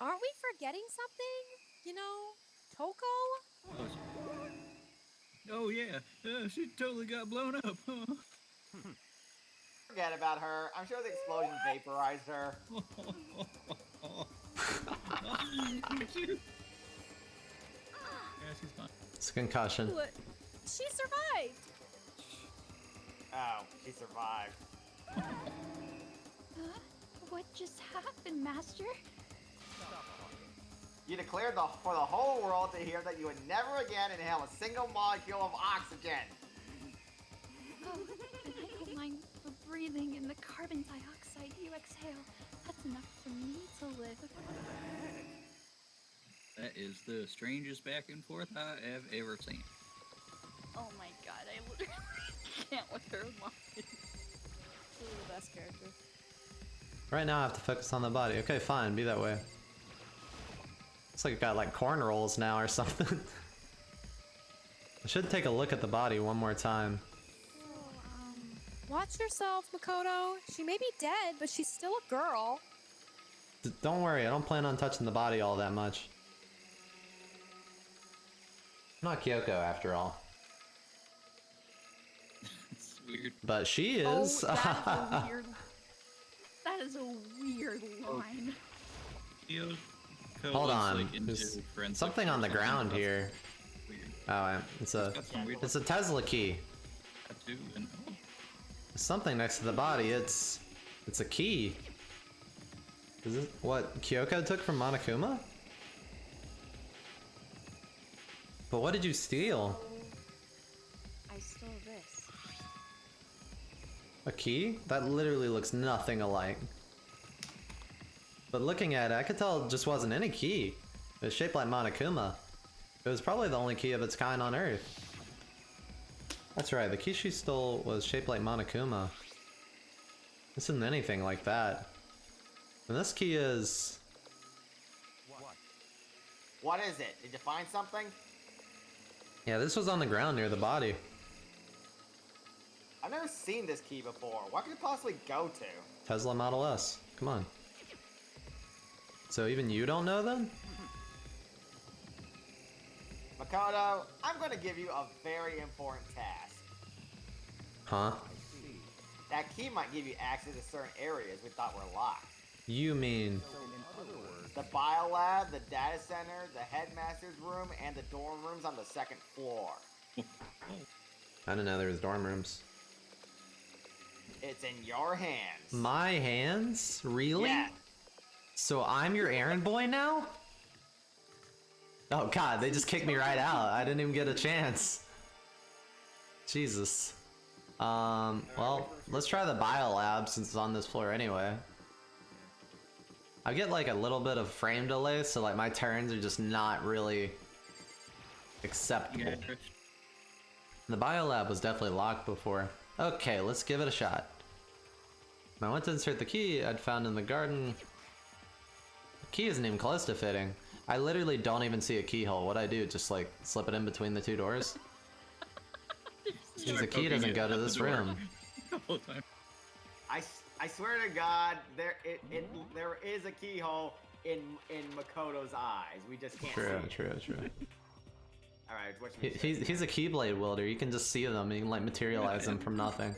Aren't we forgetting something? You know, Toko? Oh yeah, she totally got blown up, huh? Forget about her. I'm sure the explosion vaporized her. Yeah, she's fine. It's a concussion. What? She survived! Oh, she survived. What just happened, Master? You declared for the whole world to hear that you would never again inhale a single molecule of oxygen. Oh, and I don't mind the breathing and the carbon dioxide you exhale. That's enough for me to live. That is the strangest back and forth I have ever seen. Oh my god, I literally can't with her line. Truly the best character. Right now I have to focus on the body. Okay, fine, be that way. Looks like it got like corn rolls now or something. I should take a look at the body one more time. Watch yourself, Makoto. She may be dead, but she's still a girl. Don't worry, I don't plan on touching the body all that much. I'm not Kyoko after all. It's weird. But she is. Oh, that is a weird. That is a weird line. Hold on, there's something on the ground here. Weird. Oh, it's a Tesla key. Tattoo and There's something next to the body. It's a key. Is this what Kyoko took from Monokuma? But what did you steal? I stole this. A key? That literally looks nothing alike. But looking at it, I could tell it just wasn't any key. It was shaped like Monokuma. It was probably the only key of its kind on Earth. That's right, the key she stole was shaped like Monokuma. This isn't anything like that. And this key is... What is it? Did you find something? Yeah, this was on the ground near the body. I've never seen this key before. What could it possibly go to? Tesla Model S. Come on. So even you don't know then? Makoto, I'm going to give you a very important task. Huh? That key might give you access to certain areas we thought were locked. You mean... The biolab, the data center, the headmaster's room, and the dorm rooms on the second floor. I didn't know there was dorm rooms. It's in your hands. My hands? Really? Yeah. So I'm your errand boy now? Oh god, they just kicked me right out. I didn't even get a chance. Jesus. Well, let's try the biolab since it's on this floor anyway. I get like a little bit of frame delay, so like my turns are just not really acceptable. The biolab was definitely locked before. Okay, let's give it a shot. When I went to insert the key I'd found in the garden. The key isn't even close to fitting. I literally don't even see a keyhole. What I do, just like slip it in between the two doors? Because the key doesn't go to this room. I swear to God, there is a keyhole in Makoto's eyes. We just can't see it. True. All right, what should we say? He's a keyblade wielder. You can just see them. You can like materialize them from nothing.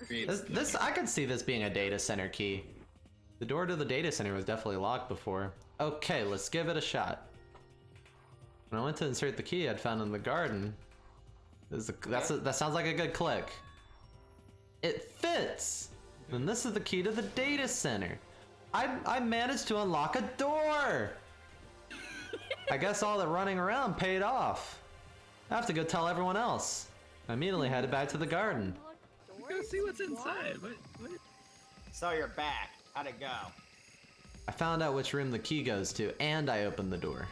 This I could see this being a data center key. The door to the data center was definitely locked before. Okay, let's give it a shot. When I went to insert the key I'd found in the garden. That sounds like a good click. It fits! And this is the key to the data center. I managed to unlock a door! I guess all the running around paid off. I have to go tell everyone else. I immediately headed back to the garden. Go see what's inside. What? So you're back. How'd it go? I found out which room the key goes to, and I opened the door.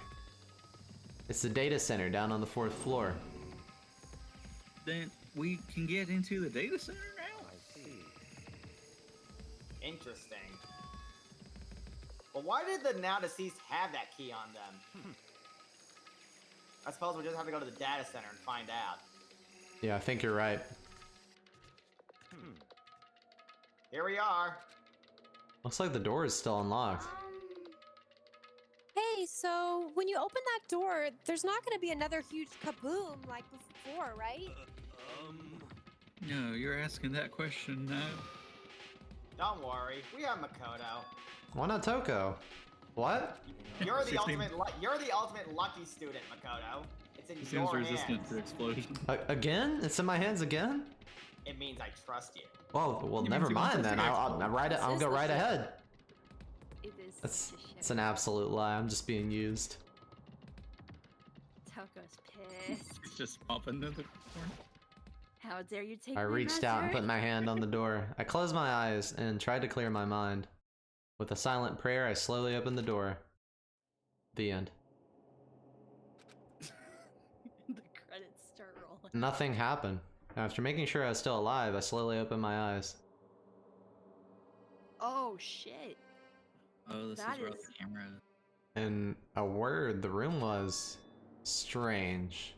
It's the data center down on the 4th floor. Then we can get into the data center now? I see. Interesting. Well, why did the now deceased have that key on them? I suppose we just have to go to the data center and find out. Yeah, I think you're right. Here we are. Looks like the door is still unlocked. Hey, so when you open that door, there's not going to be another huge kaboom like before, right? No, you're asking that question now. Don't worry, we have Makoto. Why not Toko? What? You're the 16. ultimate. You're the ultimate lucky student, Makoto. It's in He seems your resistant hands. to explosion. Again? It's in my hands again? It means I trust you. Well, You never mean you mind want then. to I'll go right ahead. It is That's the ship. it's an absolute lie. I'm just being used. Toko's pissed. He's just popping into the corner. How dare you take I my reached out and master? put my hand on the door. I closed my eyes and tried to clear my mind. With a silent prayer, I slowly opened the door. The end. The credits start rolling. Nothing happened. After making sure I was still alive, I slowly opened my eyes. Oh shit. Oh, this That is where is- the camera. In a word, the room was strange.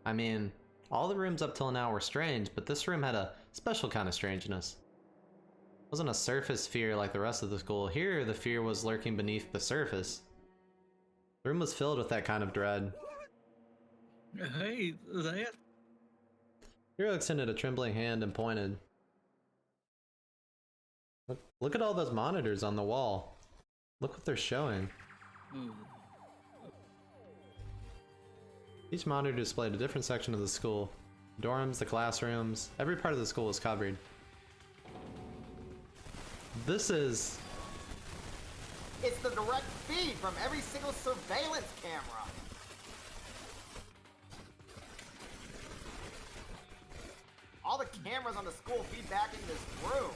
I mean, all the rooms up till now were strange, but this room had a special kind of strangeness. It wasn't a surface fear like the rest of the school. Here, the fear was lurking beneath the surface. The room was filled with that kind of dread. Hey, that. Hiro extended a trembling hand and pointed. Look at all those monitors on the wall. Look what they're showing. Ooh. Each monitor displayed a different section of the school. The dorms, the classrooms, every part of the school was covered. This is... It's the direct feed from every single surveillance camera. All the cameras on the school feed back into this room.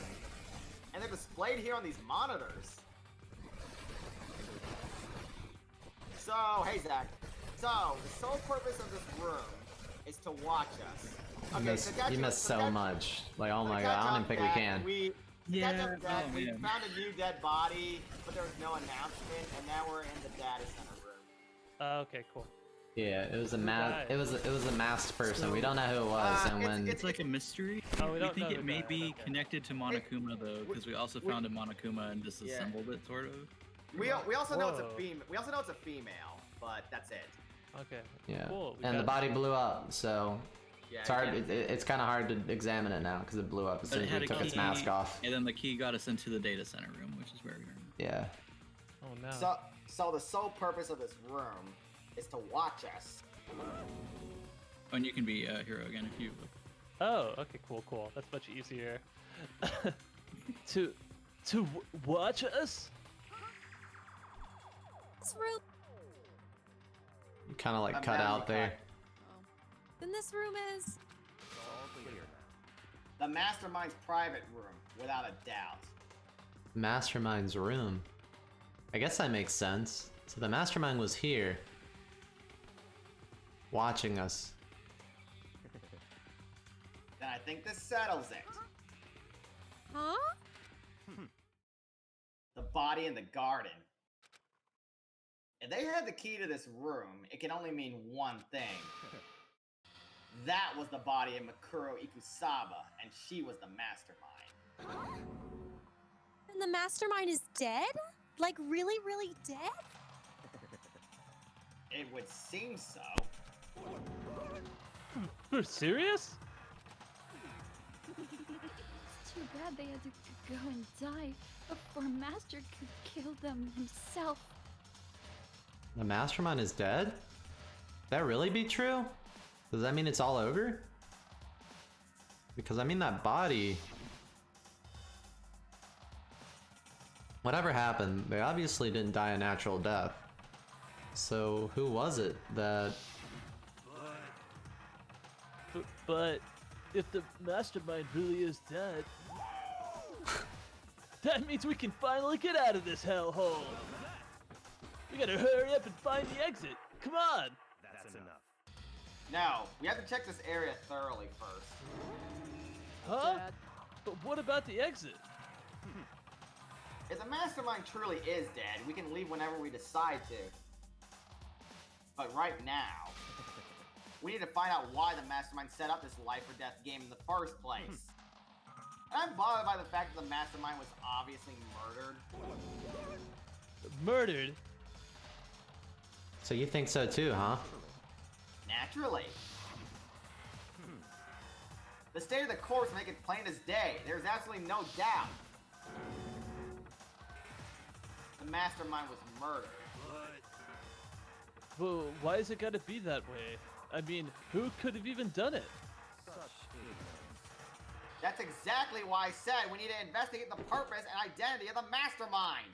And they're displayed here on these monitors. So, hey Zach. So, the sole purpose of this room is to watch us. You missed so much. Like, oh my god, I don't even think we can. Yeah, oh, We man. found a new dead body, but there was no announcement, and now we're in the data center room. Okay, cool. Yeah, it was a it was a masked person. We don't know who it was, and when It's like a mystery. Oh, we don't think know it who may that be is, okay. connected to Monokuma though, because we also found a Monokuma and disassembled it, sort of. We also know it's a Whoa. female. We also know it's a female, but that's it. Okay. yeah, Cool. we and the got- body blew up, so Yeah. it's hard. yeah. It's kind of hard to examine it now because it blew up as But soon it as had we a took its key, mask off. and then the key got us into the data center room, which is where we are now. Yeah. Oh no. So the sole purpose of this room is to watch us. Oh, and you can be a hero again if you. Oh, okay, cool. That's much easier. to watch us? This room. You kind of like I'm cut down, out you there. cut. Then this room is. The mastermind's private room, without a doubt. Mastermind's room. I guess that makes sense. So the mastermind was here, watching us. Then I think this settles it. Huh? The body in the garden. If they had the key to this room, it can only mean one thing. That was the body of Makuro Ikusaba, and she was the mastermind. And the mastermind is dead? Like really, really dead? It would seem so. You're serious? It's too bad they had to go and die before Master could kill them himself. The mastermind is dead? Could that really be true? Does that mean it's all over? Because I mean that body... Whatever happened, they obviously didn't die a natural death. So who was it that... But if the mastermind really is dead, that means we can finally get out of this hellhole. We gotta hurry up and find the exit. Come on. No, we have to check this area thoroughly first. Huh? Dad. But what about the exit? If the mastermind truly is dead, we can leave whenever we decide to. But right now, we need to find out why the mastermind set up this life or death game in the first place. And I'm bothered by the fact that the mastermind was obviously murdered. Murdered? So you think so too, huh? Naturally. The state of the corpse make it plain as day. There's absolutely no doubt. The mastermind was murdered. Well, why is it gotta be that way? I mean, who could have even done it? That's exactly why I said we need to investigate the purpose and identity of the mastermind.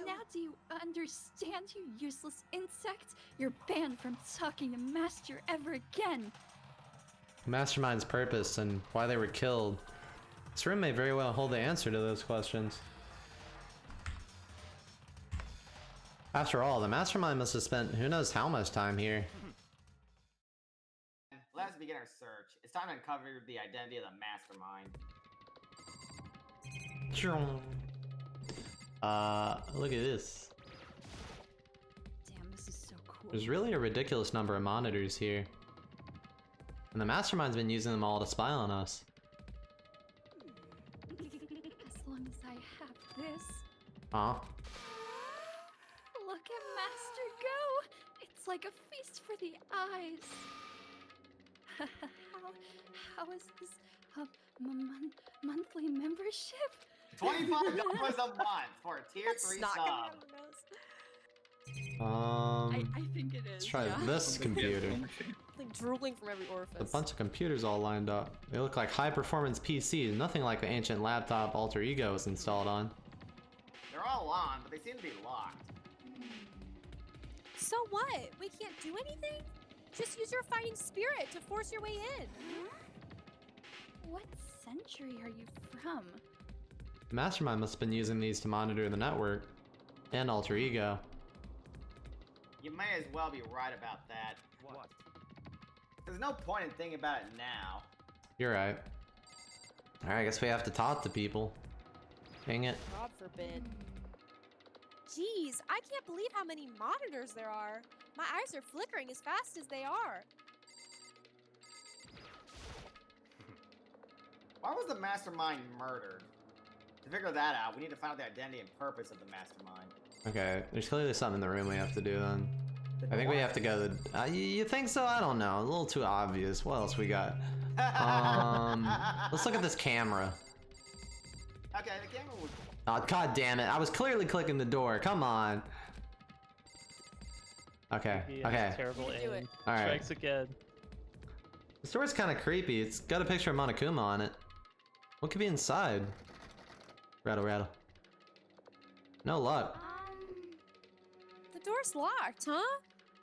Now do you understand, you useless insect? You're banned from talking to Master ever again. Mastermind's purpose and why they were killed. This room may very well hold the answer to those questions. After all, the mastermind must have spent who knows how much time here. Let us begin our search. It's time to uncover the identity of the mastermind. Look at this. Damn, this is so cool. There's really a ridiculous number of monitors here. And the mastermind's been using them all to spy on us. As long as I have this. Huh? Look at Master go! It's like a feast for the eyes. how is this monthly membership? $25 a month for a tier 3 Snot coming out sub. of her nose. I think it is. Let's try yeah. this computer. Like drooling from every orifice. A bunch of computers all lined up. They look like high-performance PCs, nothing like the ancient laptop Alter Ego was installed on. They're all on, but they seem to be locked. So what? We can't do anything? Just use your fighting spirit to force your way in. What century are you from? The mastermind must have been using these to monitor the network. And Alter Ego. You may as well be right about that. What? There's no point in thinking about it now. You're right. Alright, I guess we have to talk to people. Dang it. God forbid. Jeez, I can't believe how many monitors there are. My eyes are flickering as fast as they are. Why was the mastermind murdered? To figure that out, we need to find out the identity and purpose of the mastermind. Okay, there's clearly something in the room we have to do then. I think we have to go to... you think so? I don't know. A little too obvious. What else we got? Let's look at this camera. Okay, the camera was... Oh, god damn it. I was clearly clicking the door. Come on. Okay, He has okay. Terrible You do aim. it. Alright. Strikes again. This door's kind of creepy. It's got a picture of Monokuma on it. What could be inside? Rattle, rattle. No luck. The door's locked, huh?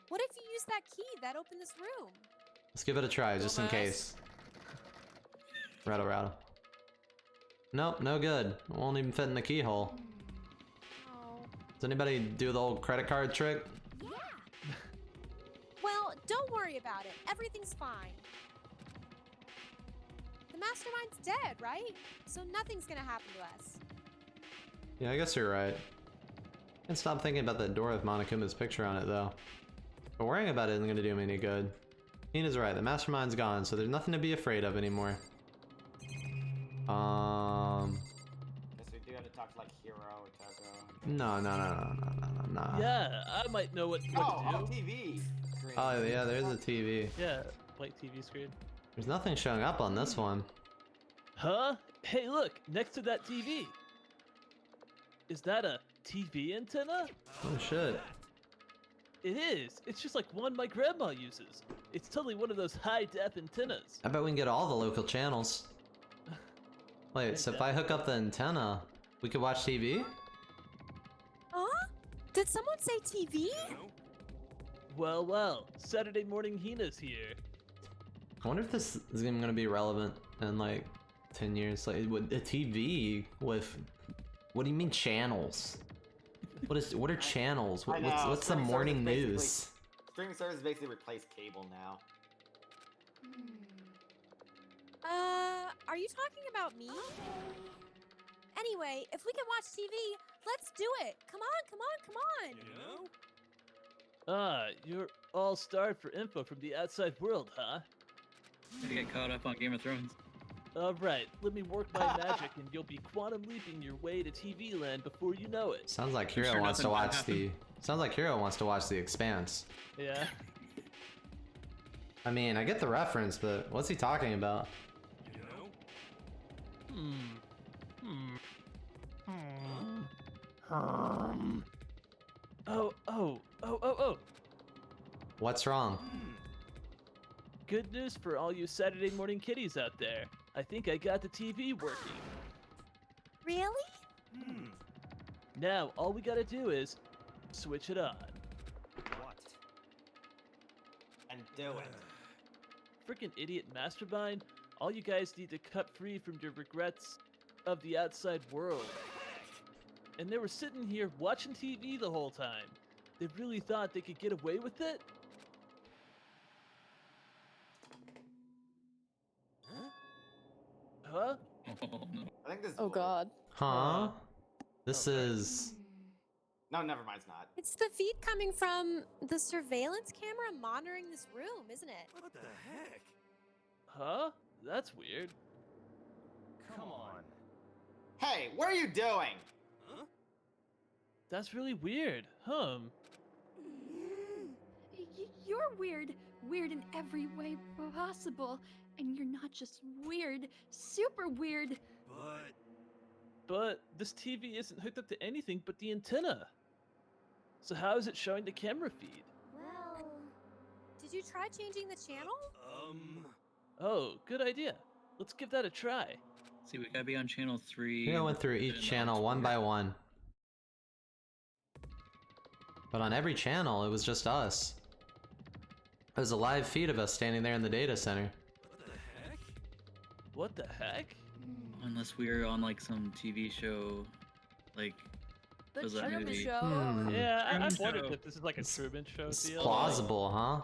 What if you use that key that opened this room? Let's give it a try, just in Dumbass. case. Rattle, rattle. Nope, no good. Won't even fit in the keyhole. Oh. Does anybody do the old credit card trick? Yeah. Well, don't worry about it. Everything's fine. The mastermind's dead, right? So nothing's gonna happen to us. Yeah, I guess you're right. Can't stop thinking about that door with Monokuma's picture on it, though. But worrying about it isn't gonna do me any good. Nina's right, the mastermind's gone, so there's nothing to be afraid of anymore. Guess we do have to talk to like Hero or Toko. No. Yeah, I might know what to Oh, do. TV! Screen. Oh, yeah, there's a TV. Yeah, white TV screen. There's nothing showing up on this one. Huh? Hey, look, next to that TV. Is that a TV antenna? Oh, shit. It is. It's just like one my grandma uses. It's totally one of those high-def antennas. I bet we can get all the local channels. Wait, so if I hook up the antenna, we could watch TV? Huh? Did someone say TV? Well, Saturday morning Hina's here. I wonder if this is even gonna be relevant in like 10 years. Like, with a TV with, what do you mean channels? What are channels? I know, What's the streaming morning service news? Streaming service basically replaced cable now. Are you talking about me? Anyway, if we can watch TV, let's do it. Come on, come on, come on. You know? Ah, you're all starved for info from the outside world, huh? Gotta get caught up on Game of Thrones. Alright, let me work my magic and you'll be quantum leaping your way to TV land before you know it. Sounds like I'm Hiro sure wants to nothing bad watch the. Sounds like Hiro wants to watch The Expanse. Yeah. I mean, I get the reference, but what's he talking about? You know? Oh. What's wrong? Good news for all you Saturday morning kiddies out there. I think I got the TV working. Really? Now, all we gotta do is switch it on. What? And do it. Frickin' idiot Mastermind, all you guys need to cut free from your regrets of the outside world. And they were sitting here watching TV the whole time. They really thought they could get away with it? Huh? Oh, no. I think this. Oh God. Huh? This is. No, never mind. It's not. It's the feed coming from the surveillance camera monitoring this room, isn't it? What the heck? Huh? That's weird. Come on. Hey, what are you doing? Huh? That's really weird. You're weird. Weird in every way possible. And you're not just weird, super weird. But this TV isn't hooked up to anything but the antenna. So how is it showing the camera feed? Well, Did you try changing the channel? Oh, good idea. Let's give that a try. See, we gotta be on channel 3. Hiro went through and each then channel one by one. But on every channel, it was just us. It was a live feed of us standing there in the data center. What the heck? Unless we were on like some TV show, like The was that Truman movie? Show. Yeah, Truman I've wondered Show. if this is like a Truman Show It's deal. plausible, huh? Oh,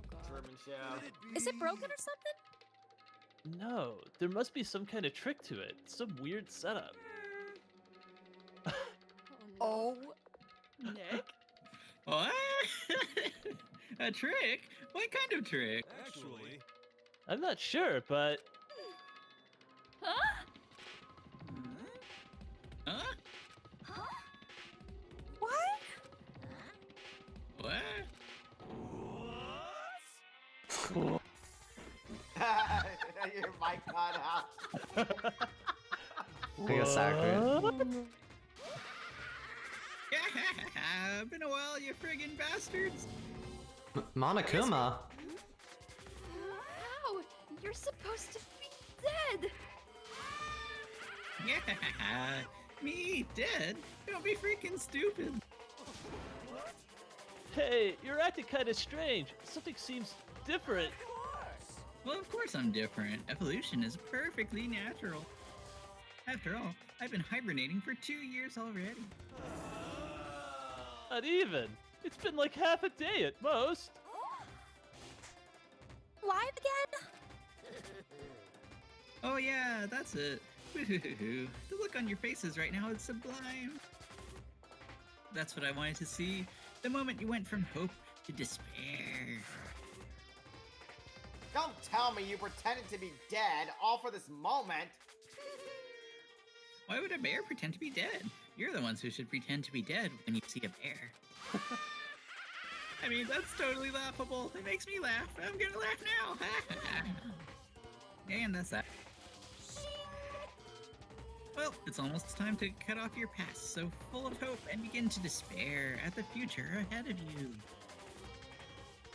God. Truman Show. Is it broken or something? No, there must be some kind of trick to it. Some weird setup. Oh, Nick? What? A trick? What kind of trick? Actually, I'm not sure, but Huh? Huh? what? What? Your mic got out. I guess accurate. Been a while, you friggin' bastards! Monokuma? How? You're supposed to be dead. Yeah, me dead? Don't be freaking stupid. hey, you're acting kind of strange. Something seems different. Well, of course I'm different. Evolution is perfectly natural. After all, I've been hibernating for 2 years already. Not even. It's been like half a day at most. Live again? Oh yeah, that's it. The look on your faces right now is sublime. That's what I wanted to see. The moment you went from hope to despair. Don't tell me you pretended to be dead all for this moment. Why would a bear pretend to be dead? You're the ones who should pretend to be dead when you see a bear. I mean, that's totally laughable. It makes me laugh. I'm gonna laugh now. And that's that. Well, it's almost time to cut off your past, so full of hope and begin to despair at the future ahead of you.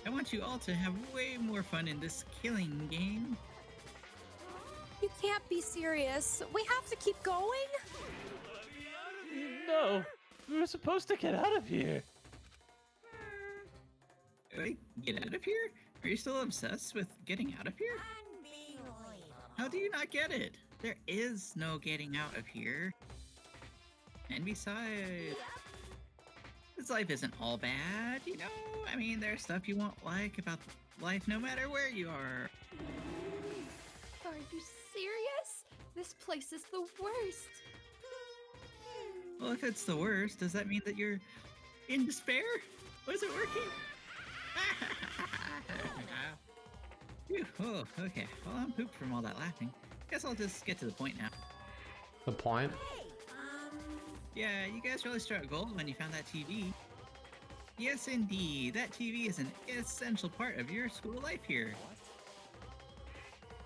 I want you all to have way more fun in this killing game. You can't be serious. We have to keep going? No, we were supposed to get out of here. Wait, get out of here? Are you still obsessed with getting out of here? How do you not get it? There is no getting out of here. And besides, This life isn't all bad, you know? I mean, there's stuff you won't like about life no matter where you are. Are you serious? This place is the worst. Well, if it's the worst, does that mean that you're in despair? Was it working? Phew, oh, okay. Well, I'm pooped from all that laughing. Guess I'll just get to the point now. The point? Yeah, you guys really struck gold when you found that TV. Yes, indeed. That TV is an essential part of your school life here.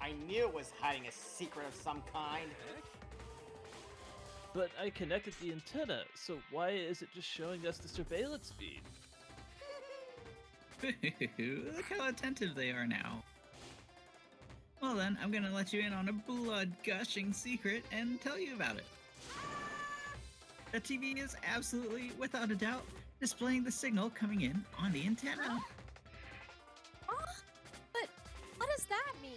I knew it was hiding a secret of some kind. But I connected the antenna, so why is it just showing us the surveillance feed? Look how attentive they are now. Well then, I'm gonna let you in on a blood-gushing secret and tell you about it. The TV is absolutely, without a doubt, displaying the signal coming in on the antenna. But what does that mean?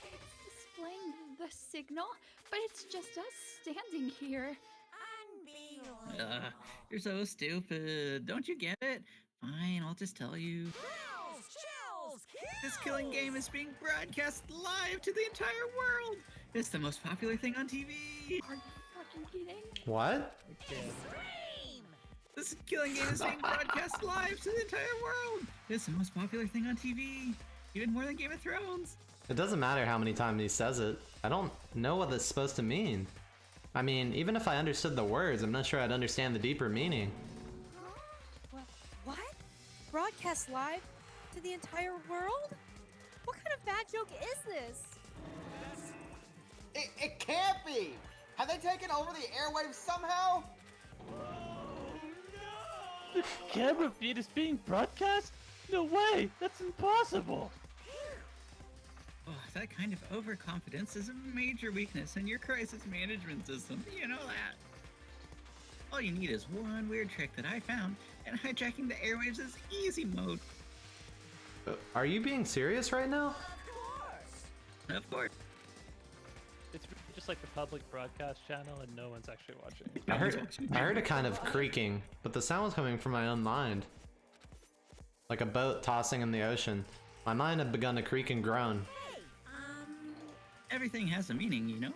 It's displaying the signal, but it's just us standing here. Unbelievable. You're so stupid. Don't you get it? Fine, I'll just tell you. Chills! This killing game is being broadcast live to the entire world. It's the most popular thing on TV. Are you fucking kidding? What? Scream! This killing game is being broadcast live to the entire world. It's the most popular thing on TV, even more than Game of Thrones. It doesn't matter how many times he says it. I don't know what it's supposed to mean. I mean, even if I understood the words, I'm not sure I'd understand the deeper meaning. What? Broadcast live to the entire world? What kind of bad joke is this? It can't be! Have they taken over the airwaves somehow? The camera feed is being broadcast? No way! That's impossible! Oh, that kind of overconfidence is a major weakness in your crisis management system. You know that. All you need is one weird trick that I found, and hijacking the airwaves is easy mode. Are you being serious right now? Of course. It's just like the public broadcast channel and no one's actually watching. I heard it kind of creaking, but the sound was coming from my own mind. Like a boat tossing in the ocean. My mind had begun to creak and groan. Everything has a meaning, you know?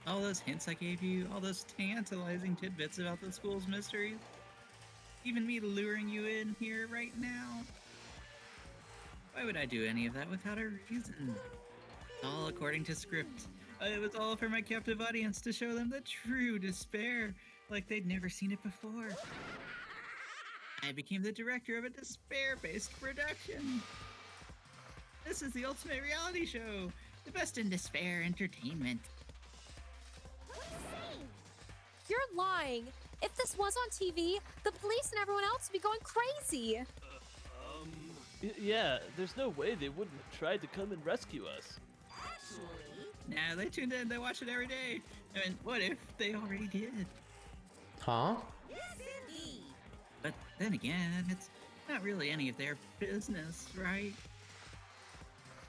All those hints I gave you, all those tantalizing tidbits about the school's mysteries, even me luring you in here right now. Why would I do any of that without a reason? It's all according to script. It was all for my captive audience to show them the true despair, like they'd never seen it before. I became the director of a despair-based production. This is the ultimate reality show, the best in despair entertainment. You're lying. If this was on TV, the police and everyone else would be going crazy. Yeah, there's no way they wouldn't have tried to come and rescue us. Nah, they tuned in, they watch it every day. I mean, what if they already did? Huh? But then again, it's not really any of their business, right?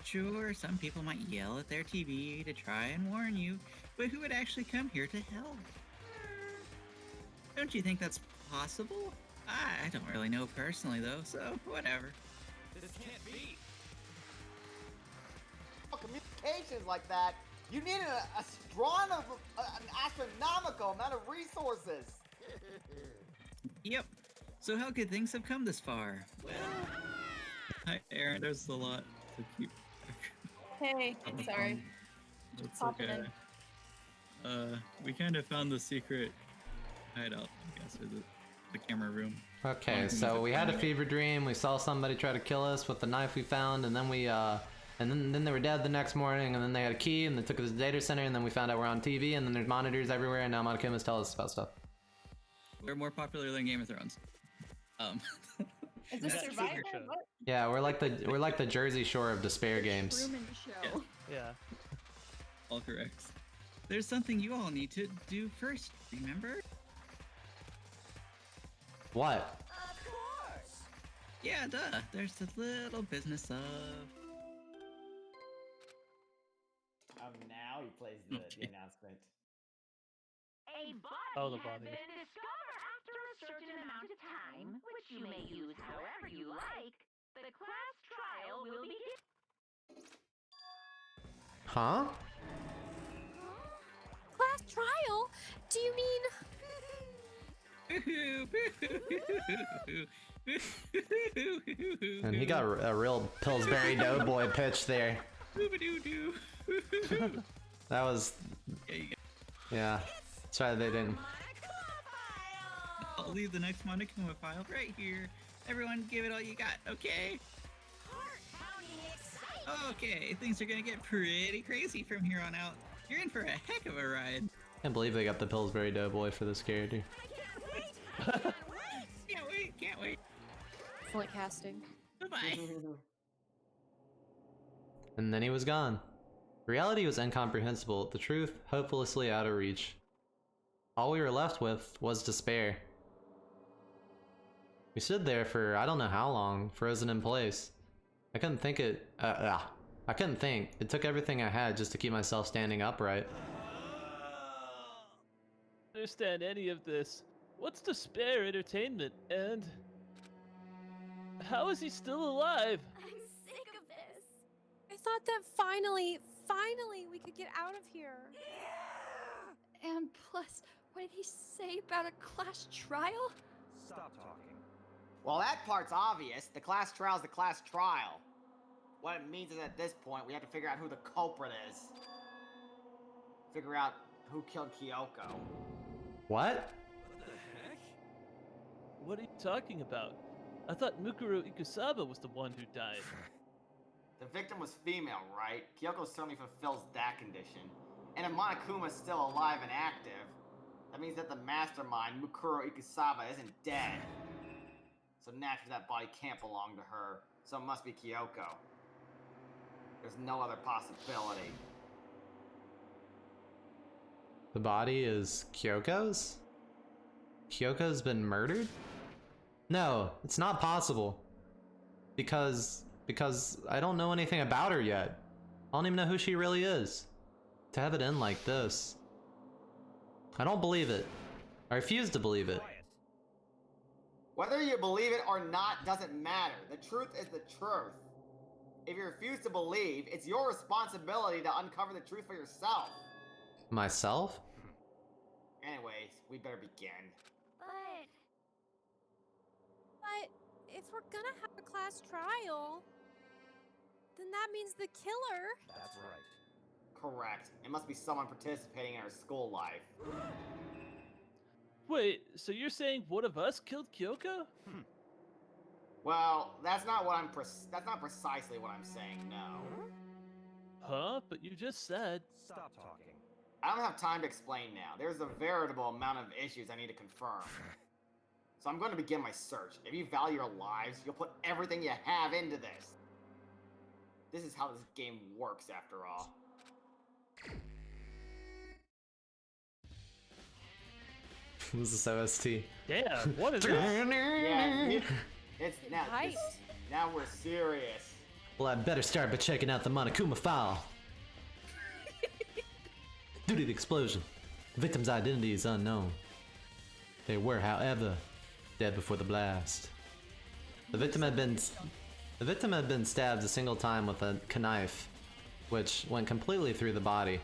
Sure, some people might yell at their TV to try and warn you, but who would actually come here to help? Don't you think that's possible? I don't really know personally, though, so whatever. This can't be. Communications like that, you need an astronomical amount of resources. Yep. So how could things have come this far? Well, hi, Aaron. There's a lot to keep. Hey, I'm sorry. It's Popping okay. We kind of found the secret hideout, I guess, or the camera room. Okay, so we had a fever dream. We saw somebody try to kill us with the knife we found, and then then they were dead the next morning, and then they had a key, and they took us to the data center, and then we found out we're on TV, and then there's monitors everywhere, and now Monokumas tell us about stuff. We're more popular than Game of Thrones. Is this That's Survivor? show. What? Yeah, we're like the Jersey Shore of despair games. Truman Show. Yeah. All correct. There's something you all need to do first, remember? What? Of course. Yeah, duh. There's the little business of... Now he plays the announcement. A A body Oh, the has body. been discovered after a certain amount of time, which you may use however you like. The class trial will begin. Huh? Class trial? Do you mean? And he got a real Pillsbury Doughboy pitch there. That was, yeah. That's right, they didn't. I'll leave the next Monokuma file right here. Everyone give it all you got, okay? Okay, things are gonna get pretty crazy from here on out. You're in for a heck of a ride. Can't believe they got the Pillsbury Doughboy for this character. Can't wait. Excellent casting. Bye-bye. And then he was gone. Reality was incomprehensible, the truth hopelessly out of reach. All we were left with was despair. We stood there for I don't know how long, frozen in place. I couldn't think. It took everything I had just to keep myself standing upright. Understand any of this? What's despair entertainment, and how is he still alive? I'm sick of this. I thought that finally we could get out of here. And plus, what did he say about a class trial? Stop talking. Well, that part's obvious. The class trial's the class trial. What it means is at this point, we have to figure out who the culprit is. Figure out who killed Kyoko. What? What the heck? What are you talking about? I thought Mukuro Ikusaba was the one who died. The victim was female, right? Kyoko certainly fulfills that condition. And if Monokuma's still alive and active, that means that the mastermind, Mukuro Ikusaba, isn't dead. So naturally that body can't belong to her, so it must be Kyoko. There's no other possibility. The body is Kyoko's? Kyoko's been murdered? No, it's not possible. Because I don't know anything about her yet. I don't even know who she really is. To have it end like this. I don't believe it. I refuse to believe it. Whether you believe it or not doesn't matter. The truth is the truth. If you refuse to believe, it's your responsibility to uncover the truth for yourself. Myself? Anyways, we better begin. But if we're gonna have a class trial, then that means the killer. That's right. Correct. It must be someone participating in our school life. Wait, so you're saying one of us killed Kyoko? Well, that's not precisely what I'm saying, no. Huh? But you just said. Stop talking. I don't have time to explain now. There's a veritable amount of issues I need to confirm. So I'm going to begin my search. If you value your lives, you'll put everything you have into this. This is how this game works, after all. This is OST. Damn, what is this? Yeah, it's now. Right. Now we're serious. Well, I'd better start by checking out the Monokuma file. Due to the explosion, the victim's identity is unknown. They were, however, dead before the blast. The victim had been stabbed a single time with a knife, which went completely through the body.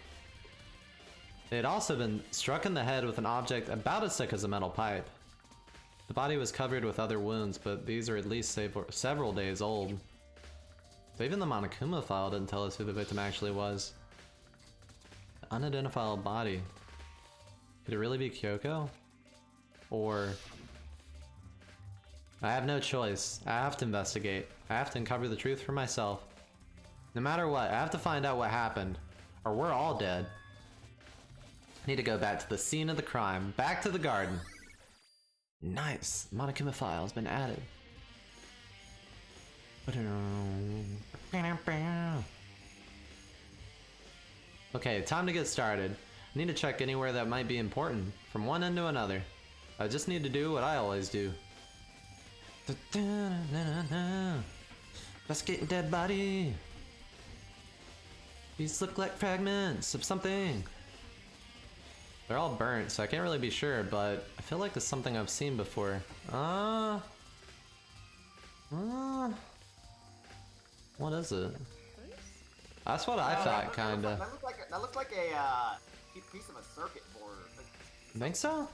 They had also been struck in the head with an object about as thick as a metal pipe. The body was covered with other wounds, but these are at least several days old. So even the Monokuma file didn't tell us who the victim actually was. The unidentified body. Could it really be Kyoko? Or... I have no choice. I have to investigate. I have to uncover the truth for myself. No matter what, I have to find out what happened, or we're all dead. I need to go back to the scene of the crime, back to the garden. Nice, Monokuma file has been added. Okay, time to get started. I need to check anywhere that might be important, from one end to another. I just need to do what I always do. Investigating dead body. These look like fragments of something. They're all burnt, so I can't really be sure, but I feel like it's something I've seen before. What is it? That's what I thought, kinda. That looks like a piece of a circuit board. Think so?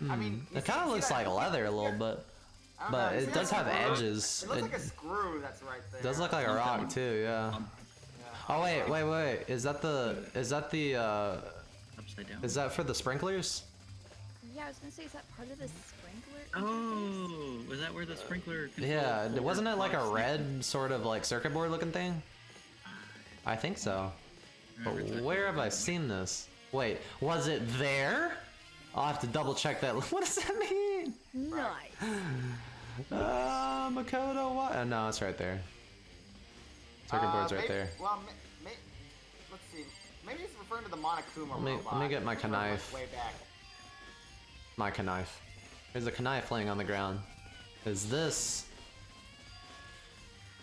I mean, it kind of looks like leather a little bit, but it does have edges. It looks like a screw that's right there. It does look like a rock too, yeah. Oh wait. Is that the upside down? is that for the sprinklers? Yeah, I was gonna say, is that part of the sprinkler? Oh, was that where the sprinkler? Yeah, wasn't it like a red sort of like circuit board looking thing? I think so. But where have I seen this? Wait, was it there? I'll have to double check that. What does that mean? Nice. Makoto, what? Oh, no, it's right there. Circuit board's right there. Well, let's see. Maybe it's referring to the Monokuma robot. Let me get my knife. Way back. My knife. There's a knife laying on the ground. Is this...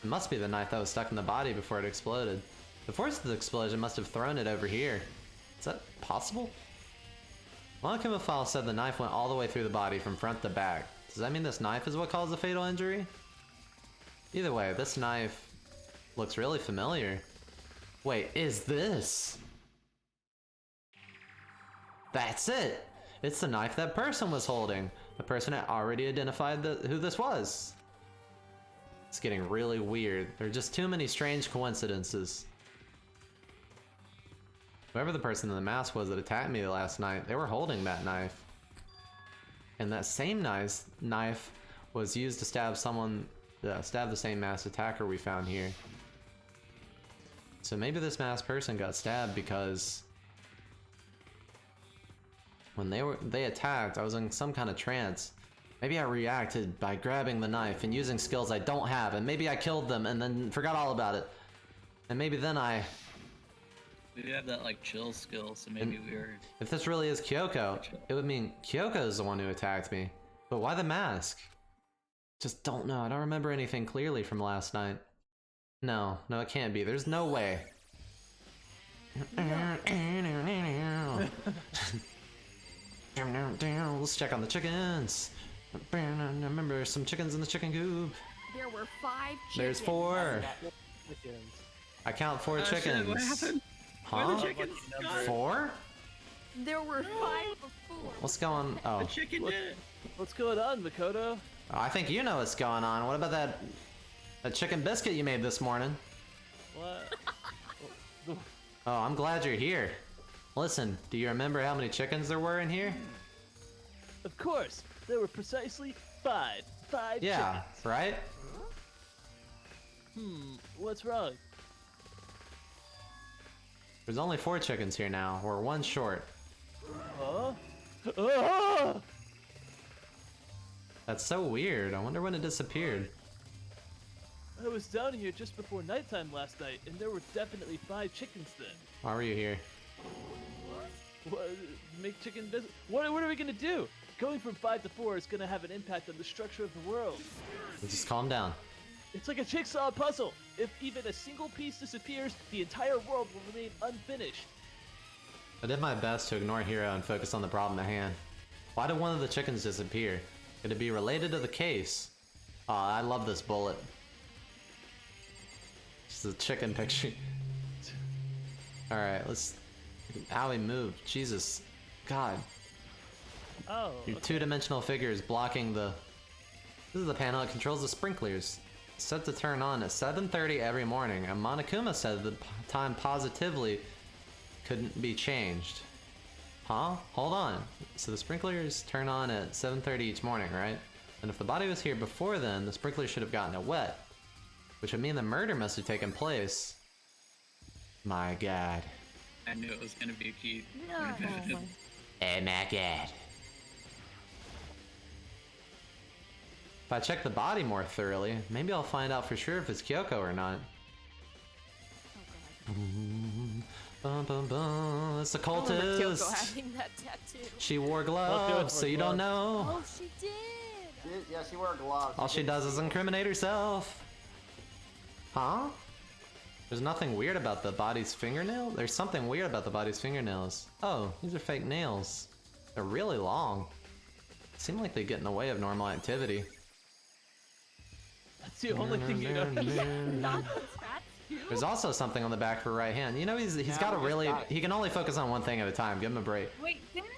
It must be the knife that was stuck in the body before it exploded. The force of the explosion must have thrown it over here. Is that possible? Monokuma file said the knife went all the way through the body from front to back. Does that mean this knife is what caused the fatal injury? Either way, this knife looks really familiar. Wait, is this? That's it! It's the knife that person was holding. The person had already identified who this was. It's getting really weird. There are just too many strange coincidences. Whoever the person in the mask was that attacked me last night, they were holding that knife. And that same knife was used to stab stab the same masked attacker we found here. So maybe this masked person got stabbed because when they attacked, I was in some kind of trance. Maybe I reacted by grabbing the knife and using skills I don't have, and maybe I killed them and then forgot all about it. And maybe then We have that like chill skill, so maybe we were. If this really is Kyoko, it would mean Kyoko is the one who attacked me. But why the mask? Just don't know. I don't remember anything clearly from last night. No, it can't be. There's no way. Let's check on the chickens. Remember some chickens in the chicken coop. There were 5 chickens. There's 4. I count 4 chickens. Shit, what happened? Huh? Where the chickens gone? 4? There were 5 before. What's going? Oh. The chicken did. What's going on, Makoto? I think you know what's going on. What about that chicken biscuit you made this morning? What? Oh, I'm glad you're here. Listen, do you remember how many chickens there were in here? Of course, there were precisely 5. 5 Yeah, chickens. right? What's wrong? There's only 4 chickens here now. We're 1 short. Huh? Ah! That's so weird. I wonder when it disappeared. I was down here just before nighttime last night, and there were definitely 5 chickens then. Why were you here? What, make chicken business? What are we gonna do? Going from 5 to 4 is gonna have an impact on the structure of the world. Just calm down. It's like a jigsaw puzzle. If even a single piece disappears, the entire world will remain unfinished. I did my best to ignore Hiro and focus on the problem at hand. Why did one of the chickens disappear? Could it be related to the case? Aw, I love this bullet. Just a chicken picture. Alright, let's... Owie, move. Jesus. God. Oh. Your two-dimensional figure is blocking the... This is the panel that controls the sprinklers. It's set to turn on at 7:30 every morning, and Monokuma said the time positively couldn't be changed. Huh? Hold on. So the sprinklers turn on at 7:30 each morning, right? And if the body was here before then, the sprinklers should have gotten it wet. Which would mean the murder must have taken place. My god. I knew it was gonna be a key. No. Oh my god. If I check the body more thoroughly, maybe I'll find out for sure if it's Kyoko or not. Bum, bum, bum. It's a I remember Kyoko cultist. having that tattoo. She wore gloves, so you don't know. Oh, she did. Yeah, she wore gloves. All she does is incriminate herself. Huh? There's nothing weird about the body's fingernail? There's something weird about the body's fingernails. Oh, these are fake nails. They're really long. Seem like they get in the way of normal activity. That's the only thing you notice. Not the tattoo. There's also something on the back of her right hand. You know, he's got a really... He can only focus on one thing at a time. Give him a break. Wait, didn't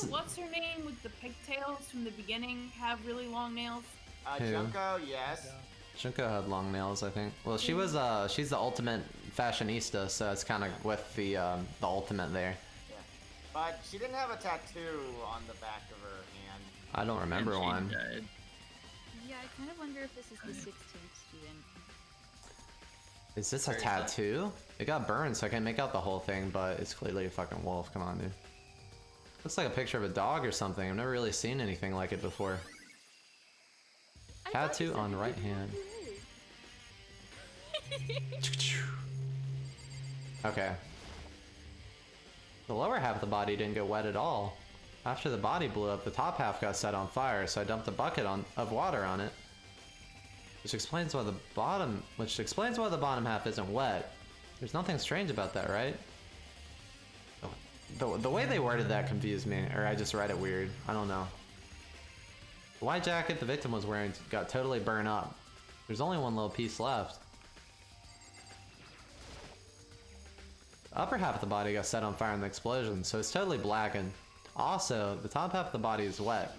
what's her name with the pigtails from the beginning have really long nails? Who? Junko, yes. Junko had long nails, I think. Well, she was she's the ultimate fashionista, so it's kind of with the ultimate there. Yeah. But she didn't have a tattoo on the back of her hand. I don't remember And she one. died. Yeah, I kind of wonder if this is the 16th student. Is this a tattoo? It got burned, so I can't make out the whole thing, but it's clearly a fucking wolf. Come on, dude. Looks like a picture of a dog or something. I've never really seen anything like it before. Tattoo on right hand. Okay. The lower half of the body didn't get wet at all. After the body blew up, the top half got set on fire, so I dumped a bucket of water on it. Which explains why the bottom half isn't wet. There's nothing strange about that, right? The way they worded that confused me, or I just read it weird. I don't know. The white jacket the victim was wearing got totally burned up. There's only one little piece left. The upper half of the body got set on fire in the explosion, so it's totally blackened. Also, the top half of the body is wet.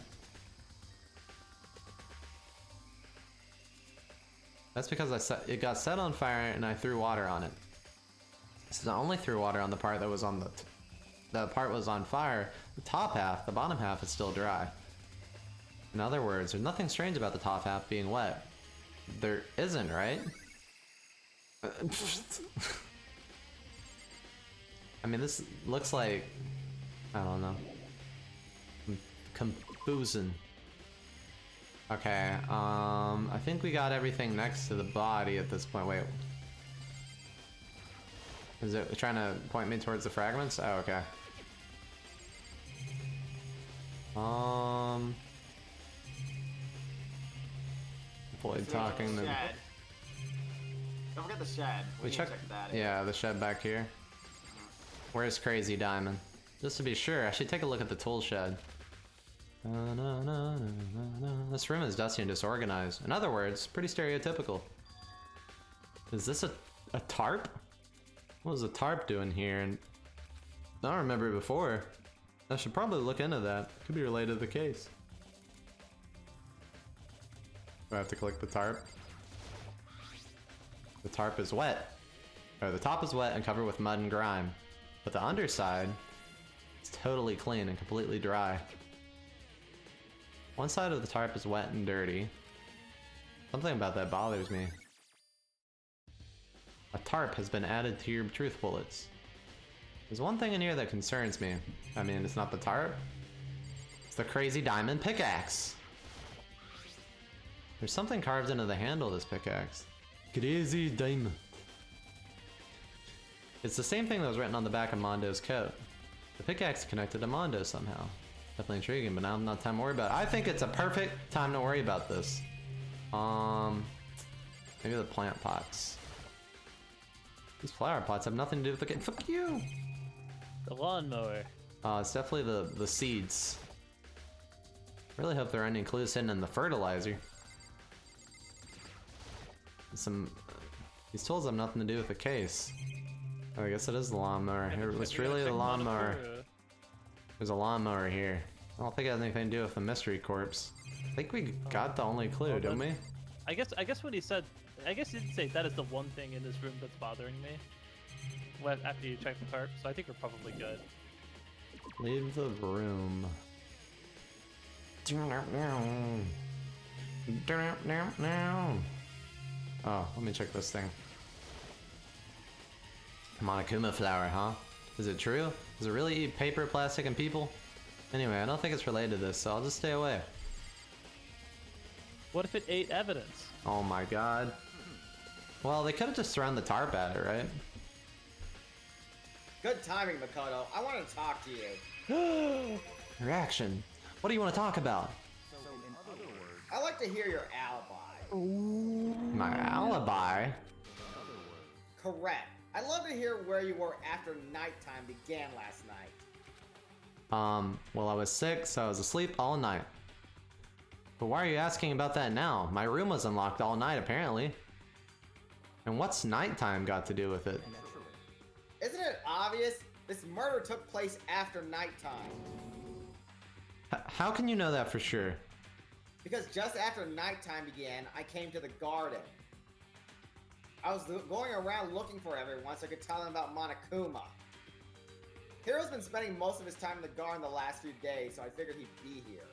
That's because it got set on fire and I threw water on it. So I only threw water on the part that was on the part was on fire. The top half, the bottom half is still dry. In other words, there's nothing strange about the top half being wet. There isn't, right? I mean, this looks like... I don't know. Confusing. Okay, I think we got everything next to the body at this point. Wait. Is it trying to point me towards the fragments? Oh, okay. Avoid talking to... Shed. Don't forget the shed. We check that. Yeah, the shed back here. Where's Crazy Diamond? Just to be sure, I should take a look at the tool shed. This room is dusty and disorganized. In other words, pretty stereotypical. Is this a tarp? What was a tarp doing here? And I don't remember it before. I should probably look into that. Could be related to the case. Do I have to click the tarp? The tarp is wet. Or the top is wet and covered with mud and grime. But the underside is totally clean and completely dry. One side of the tarp is wet and dirty. Something about that bothers me. A tarp has been added to your truth bullets. There's one thing in here that concerns me. I mean, it's not the tarp. It's the Crazy Diamond pickaxe. There's something carved into the handle of this pickaxe. Crazy Diamond. It's the same thing that was written on the back of Mondo's coat. The pickaxe connected to Mondo somehow. Definitely intriguing, but now not time to worry about it. I think it's a perfect time to worry about this. Maybe the plant pots. These flower pots have nothing to do with the game. Fuck you! The lawnmower. It's definitely the seeds. Really hope there are any clues hidden in the fertilizer. These tools have nothing to do with the case. Oh, I guess it is the lawnmower. It's really the lawnmower. There's a lawnmower here. I don't think it has anything to do with the mystery corpse. I think we got the only clue, didn't we? I guess what he said, I guess he didn't say that is the one thing in this room that's bothering me. After you check the tarp, so I think we're probably good. Leave the room. Oh, let me check this thing. Monokuma flower, huh? Is it true? Does it really eat paper, plastic, and people? Anyway, I don't think it's related to this, so I'll just stay away. What if it ate evidence? Oh my god. Well, they could have just thrown the tarp at it, right? Good timing, Makoto. I want to talk to you. Reaction. What do you want to talk about? I like to hear your alibi. My alibi? Correct. I'd love to hear where you were after nighttime began last night. Well, I was sick, so I was asleep all night. But why are you asking about that now? My room was unlocked all night, apparently. And what's nighttime got to do with it? Isn't it obvious? This murder took place after nighttime. How can you know that for sure? Because just after nighttime began, I came to the garden. I was going around looking for everyone so I could tell them about Monokuma. Hiro's been spending most of his time in the garden the last few days, so I figured he'd be here.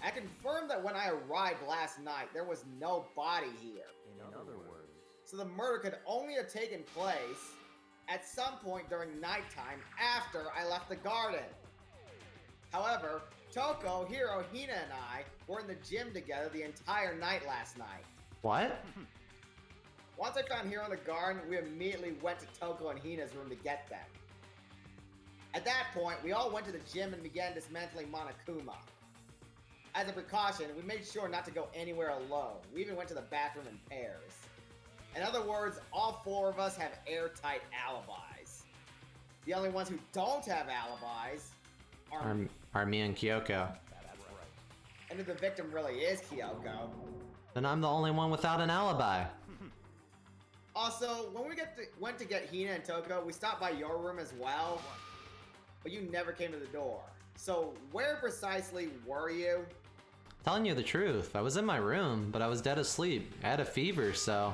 I confirmed that when I arrived last night, there was no body here. In other words, So the murder could only have taken place at some point during nighttime after I left the garden. However, Toko, Hiro, Hina, and I were in the gym together the entire night last night. What? Once I found Hiro in the garden, we immediately went to Toko and Hina's room to get them. At that point, we all went to the gym and began dismantling Monokuma. As a precaution, we made sure not to go anywhere alone. We even went to the bathroom in pairs. In other words, all four of us have airtight alibis. The only ones who don't have alibis Are me and Kyoko. and if the victim really is Kyoko. Then I'm the only one without an alibi. Also, when we went to get Hina and Toko, we stopped by your room as well, but you never came to the door. So where precisely were you? Telling you the truth, I was in my room, but I was dead asleep. I had a fever, so...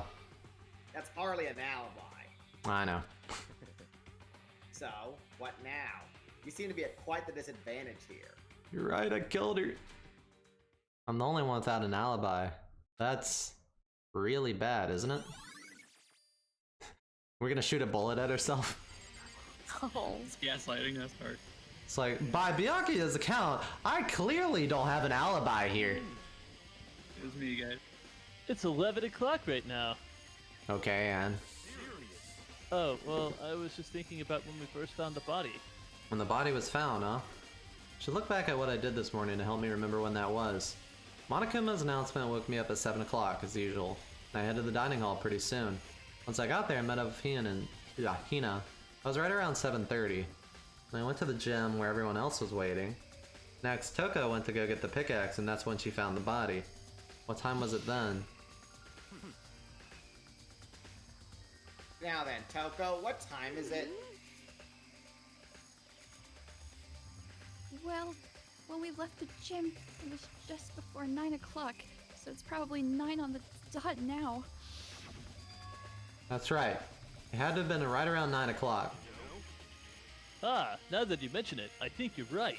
That's hardly an alibi. I know. So, what now? You seem to be at quite the disadvantage here. You're right, I killed her. I'm the only one without an alibi. That's really bad, isn't it? We're gonna shoot a bullet at ourselves. Oh. It's gaslighting us hard. It's like, by Byakuya's account, I clearly don't have an alibi here. It was me, guys. It's 11 o'clock right now. Okay, and Oh, well, I was just thinking about when we first found the body. when the body was found, huh? Should look back at what I did this morning to help me remember when that was. Monokuma's announcement woke me up at 7 o'clock, as usual. I headed to the dining hall pretty soon. Once I got there, I met up with Hina. I was right around 7:30. I went to the gym where everyone else was waiting. Next, Toko went to go get the pickaxe, and that's when she found the body. What time was it then? Now then, Toko, what time is it? Well, when we left the gym, it was just before 9 o'clock, so it's probably 9 on the dot now. That's right. It had to have been right around 9 o'clock. Ah, now that you mention it, I think you're right.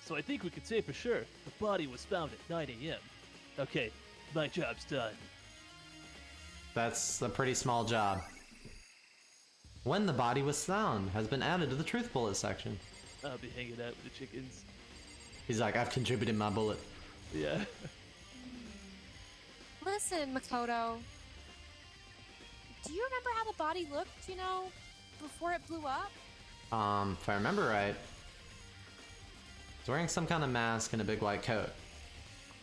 So I think we can say for sure, the body was found at 9 a.m. Okay, my job's done. That's a pretty small job. When the body was found has been added to the truth bullet section. I'll be hanging out with the chickens. He's like, I've contributed my bullet. Yeah. Listen, Makoto. Do you remember how the body looked, before it blew up? If I remember right, he's wearing some kind of mask and a big white coat.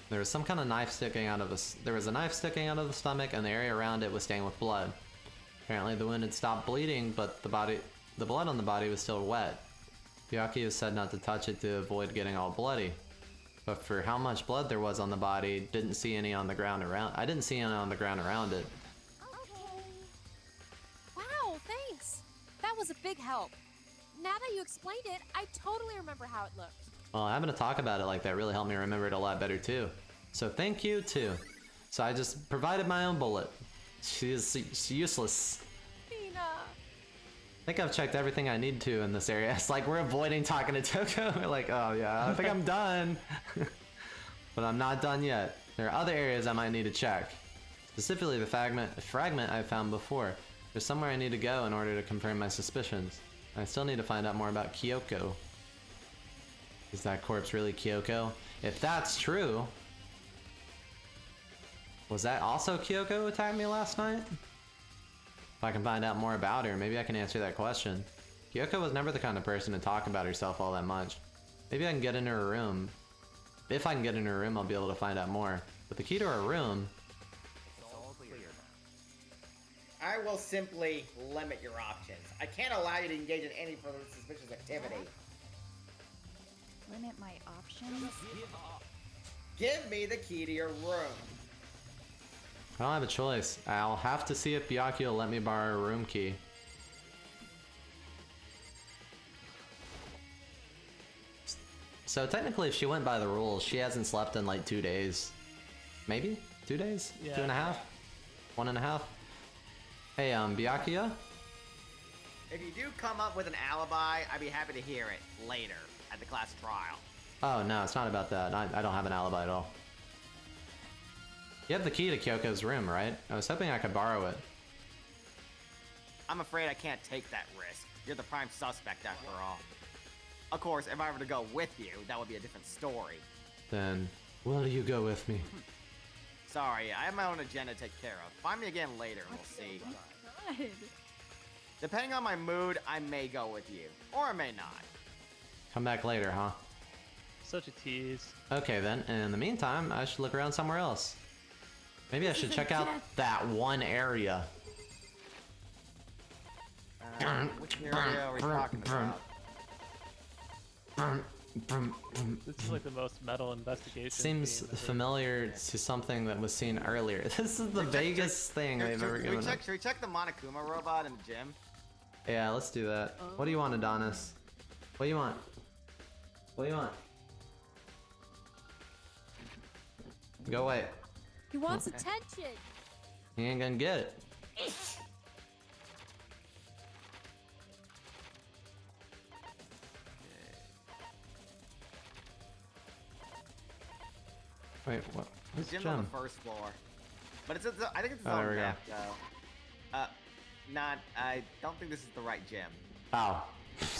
There was some kind of knife sticking out of there was a knife sticking out of the stomach, and the area around it was stained with blood. Apparently the wound had stopped bleeding, but the blood on the body was still wet. Byakuya said not to touch it to avoid getting all bloody. But for how much blood there was on the body, didn't see any on the ground around. I didn't see any on the ground around it. Wow, thanks. That was a big help. Now that you explained it, I totally remember how it looked. Well, having to talk about it like that really helped me remember it a lot better too. So thank you too. So I just provided my own bullet. She's useless. Hina. I think I've checked everything I need to in this area. It's like we're avoiding talking to Toko. We're like, oh yeah, I think I'm done. But I'm not done yet. There are other areas I might need to check. Specifically the fragment I found before. There's somewhere I need to go in order to confirm my suspicions. I still need to find out more about Kyoko. Is that corpse really Kyoko? If that's true, was that also Kyoko who attacked me last night? If I can find out more about her, maybe I can answer that question. Kyoko was never the kind of person to talk about herself all that much. Maybe I can get into her room. If I can get into her room, I'll be able to find out more. But the key to her room... I will simply limit your options. I can't allow you to engage in any further suspicious activity. Limit my options? Give me the key to your room. I don't have a choice. I'll have to see if Byakuya will let me borrow a room key. So technically, if she went by the rules, she hasn't slept in like 2 days. Maybe? 2 days? Yeah. 2.5? 1.5? Hey, Byakuya? If you do come up with an alibi, I'd be happy to hear it later at the class trial. Oh, no, it's not about that. I don't have an alibi at all. You have the key to Kyoko's room, right? I was hoping I could borrow it. I'm afraid I can't take that risk. You're the prime suspect after all. Of course, if I were to go with you, that would be a different story. Then, will you go with me? Sorry, I have my own agenda to take care of. Find me again later and we'll see. God. Depending on my mood, I may go with you. Or I may not. Come back later, huh? Such a tease. Okay then, in the meantime, I should look around somewhere else. Maybe I should check out that one area. Which area are we talking about? This is like the most metal investigation. Seems scene ever. familiar to something that was seen earlier. This is the vaguest thing they've ever given us. Should we check the Monokuma robot in the gym? Yeah, let's do that. What do you want, Adonis? What do you want? What do you want? Go away. He wants attention. He ain't gonna get it. Wait, what? The What's gym's gym? on the first floor. But it's I think it's its Oh, there own we go. map, though. I don't think this is the right gym. Oh.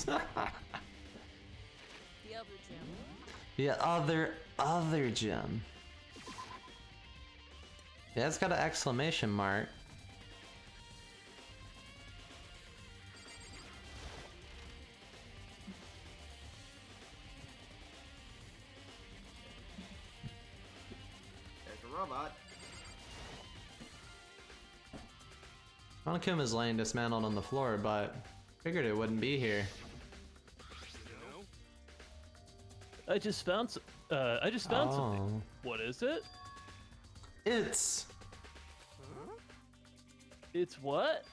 The other gym. The other gym. Yeah, it's got an exclamation mark. There's a robot. Monokuma's laying dismantled on the floor, but figured it wouldn't be here. I just found something. What is it? It's It's what?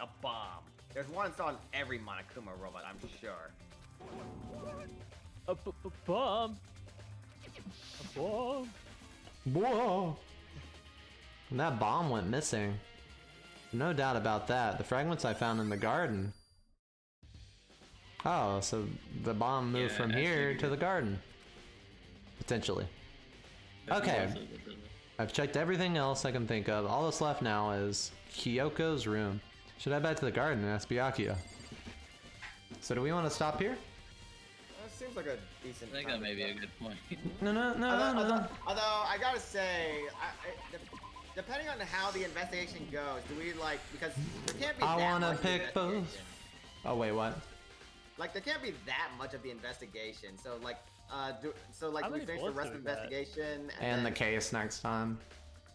A bomb. There's one installed in every Monokuma robot, I'm sure. A bomb. A bomb. whoa. And that bomb went missing. No doubt about that. The fragments I found in the garden. Oh, so the bomb moved Yeah, from I here figured. to the garden. Potentially. Okay. I've checked everything else I can think of. All that's left now is Kyoko's room. Should I head back to the garden and ask Byakuya? So do we want to stop here? That seems like a decent. I think that may be a good point. No. Although I gotta say, depending on how the investigation goes, do we like because there can't be. I that wanna much of the pick both. investigation. Oh wait, what? Like there can't be that much of the investigation. So like, do How we many finish the bullets rest do of we the got? investigation And the then- case next time.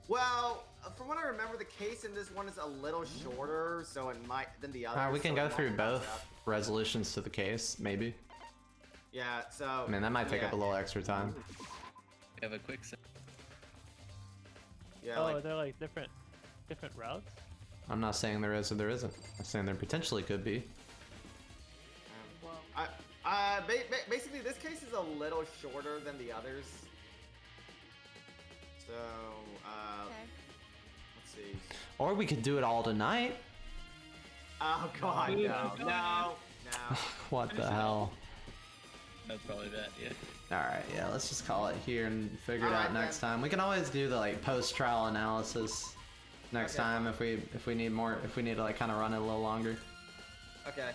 Well, from what I remember, the case in this one is a little shorter, so it might than the other. We can go through both resolutions to the case, maybe. Yeah. So. I mean, that might take up a yeah. little extra time. We have a quick set. Yeah. Oh, like, they're like different routes. I'm not saying there is or there isn't. I'm saying there potentially could be. basically, this case is a little shorter than the others. So, let's see. Or we could do it all tonight. Oh God, no. What the hell? That's probably that, yeah. Alright, yeah, let's just call it here and figure it out Alright, next then. time. We can always do the like post-trial analysis next Okay. time if we need more, if we need to like kind of run it a little longer. Okay.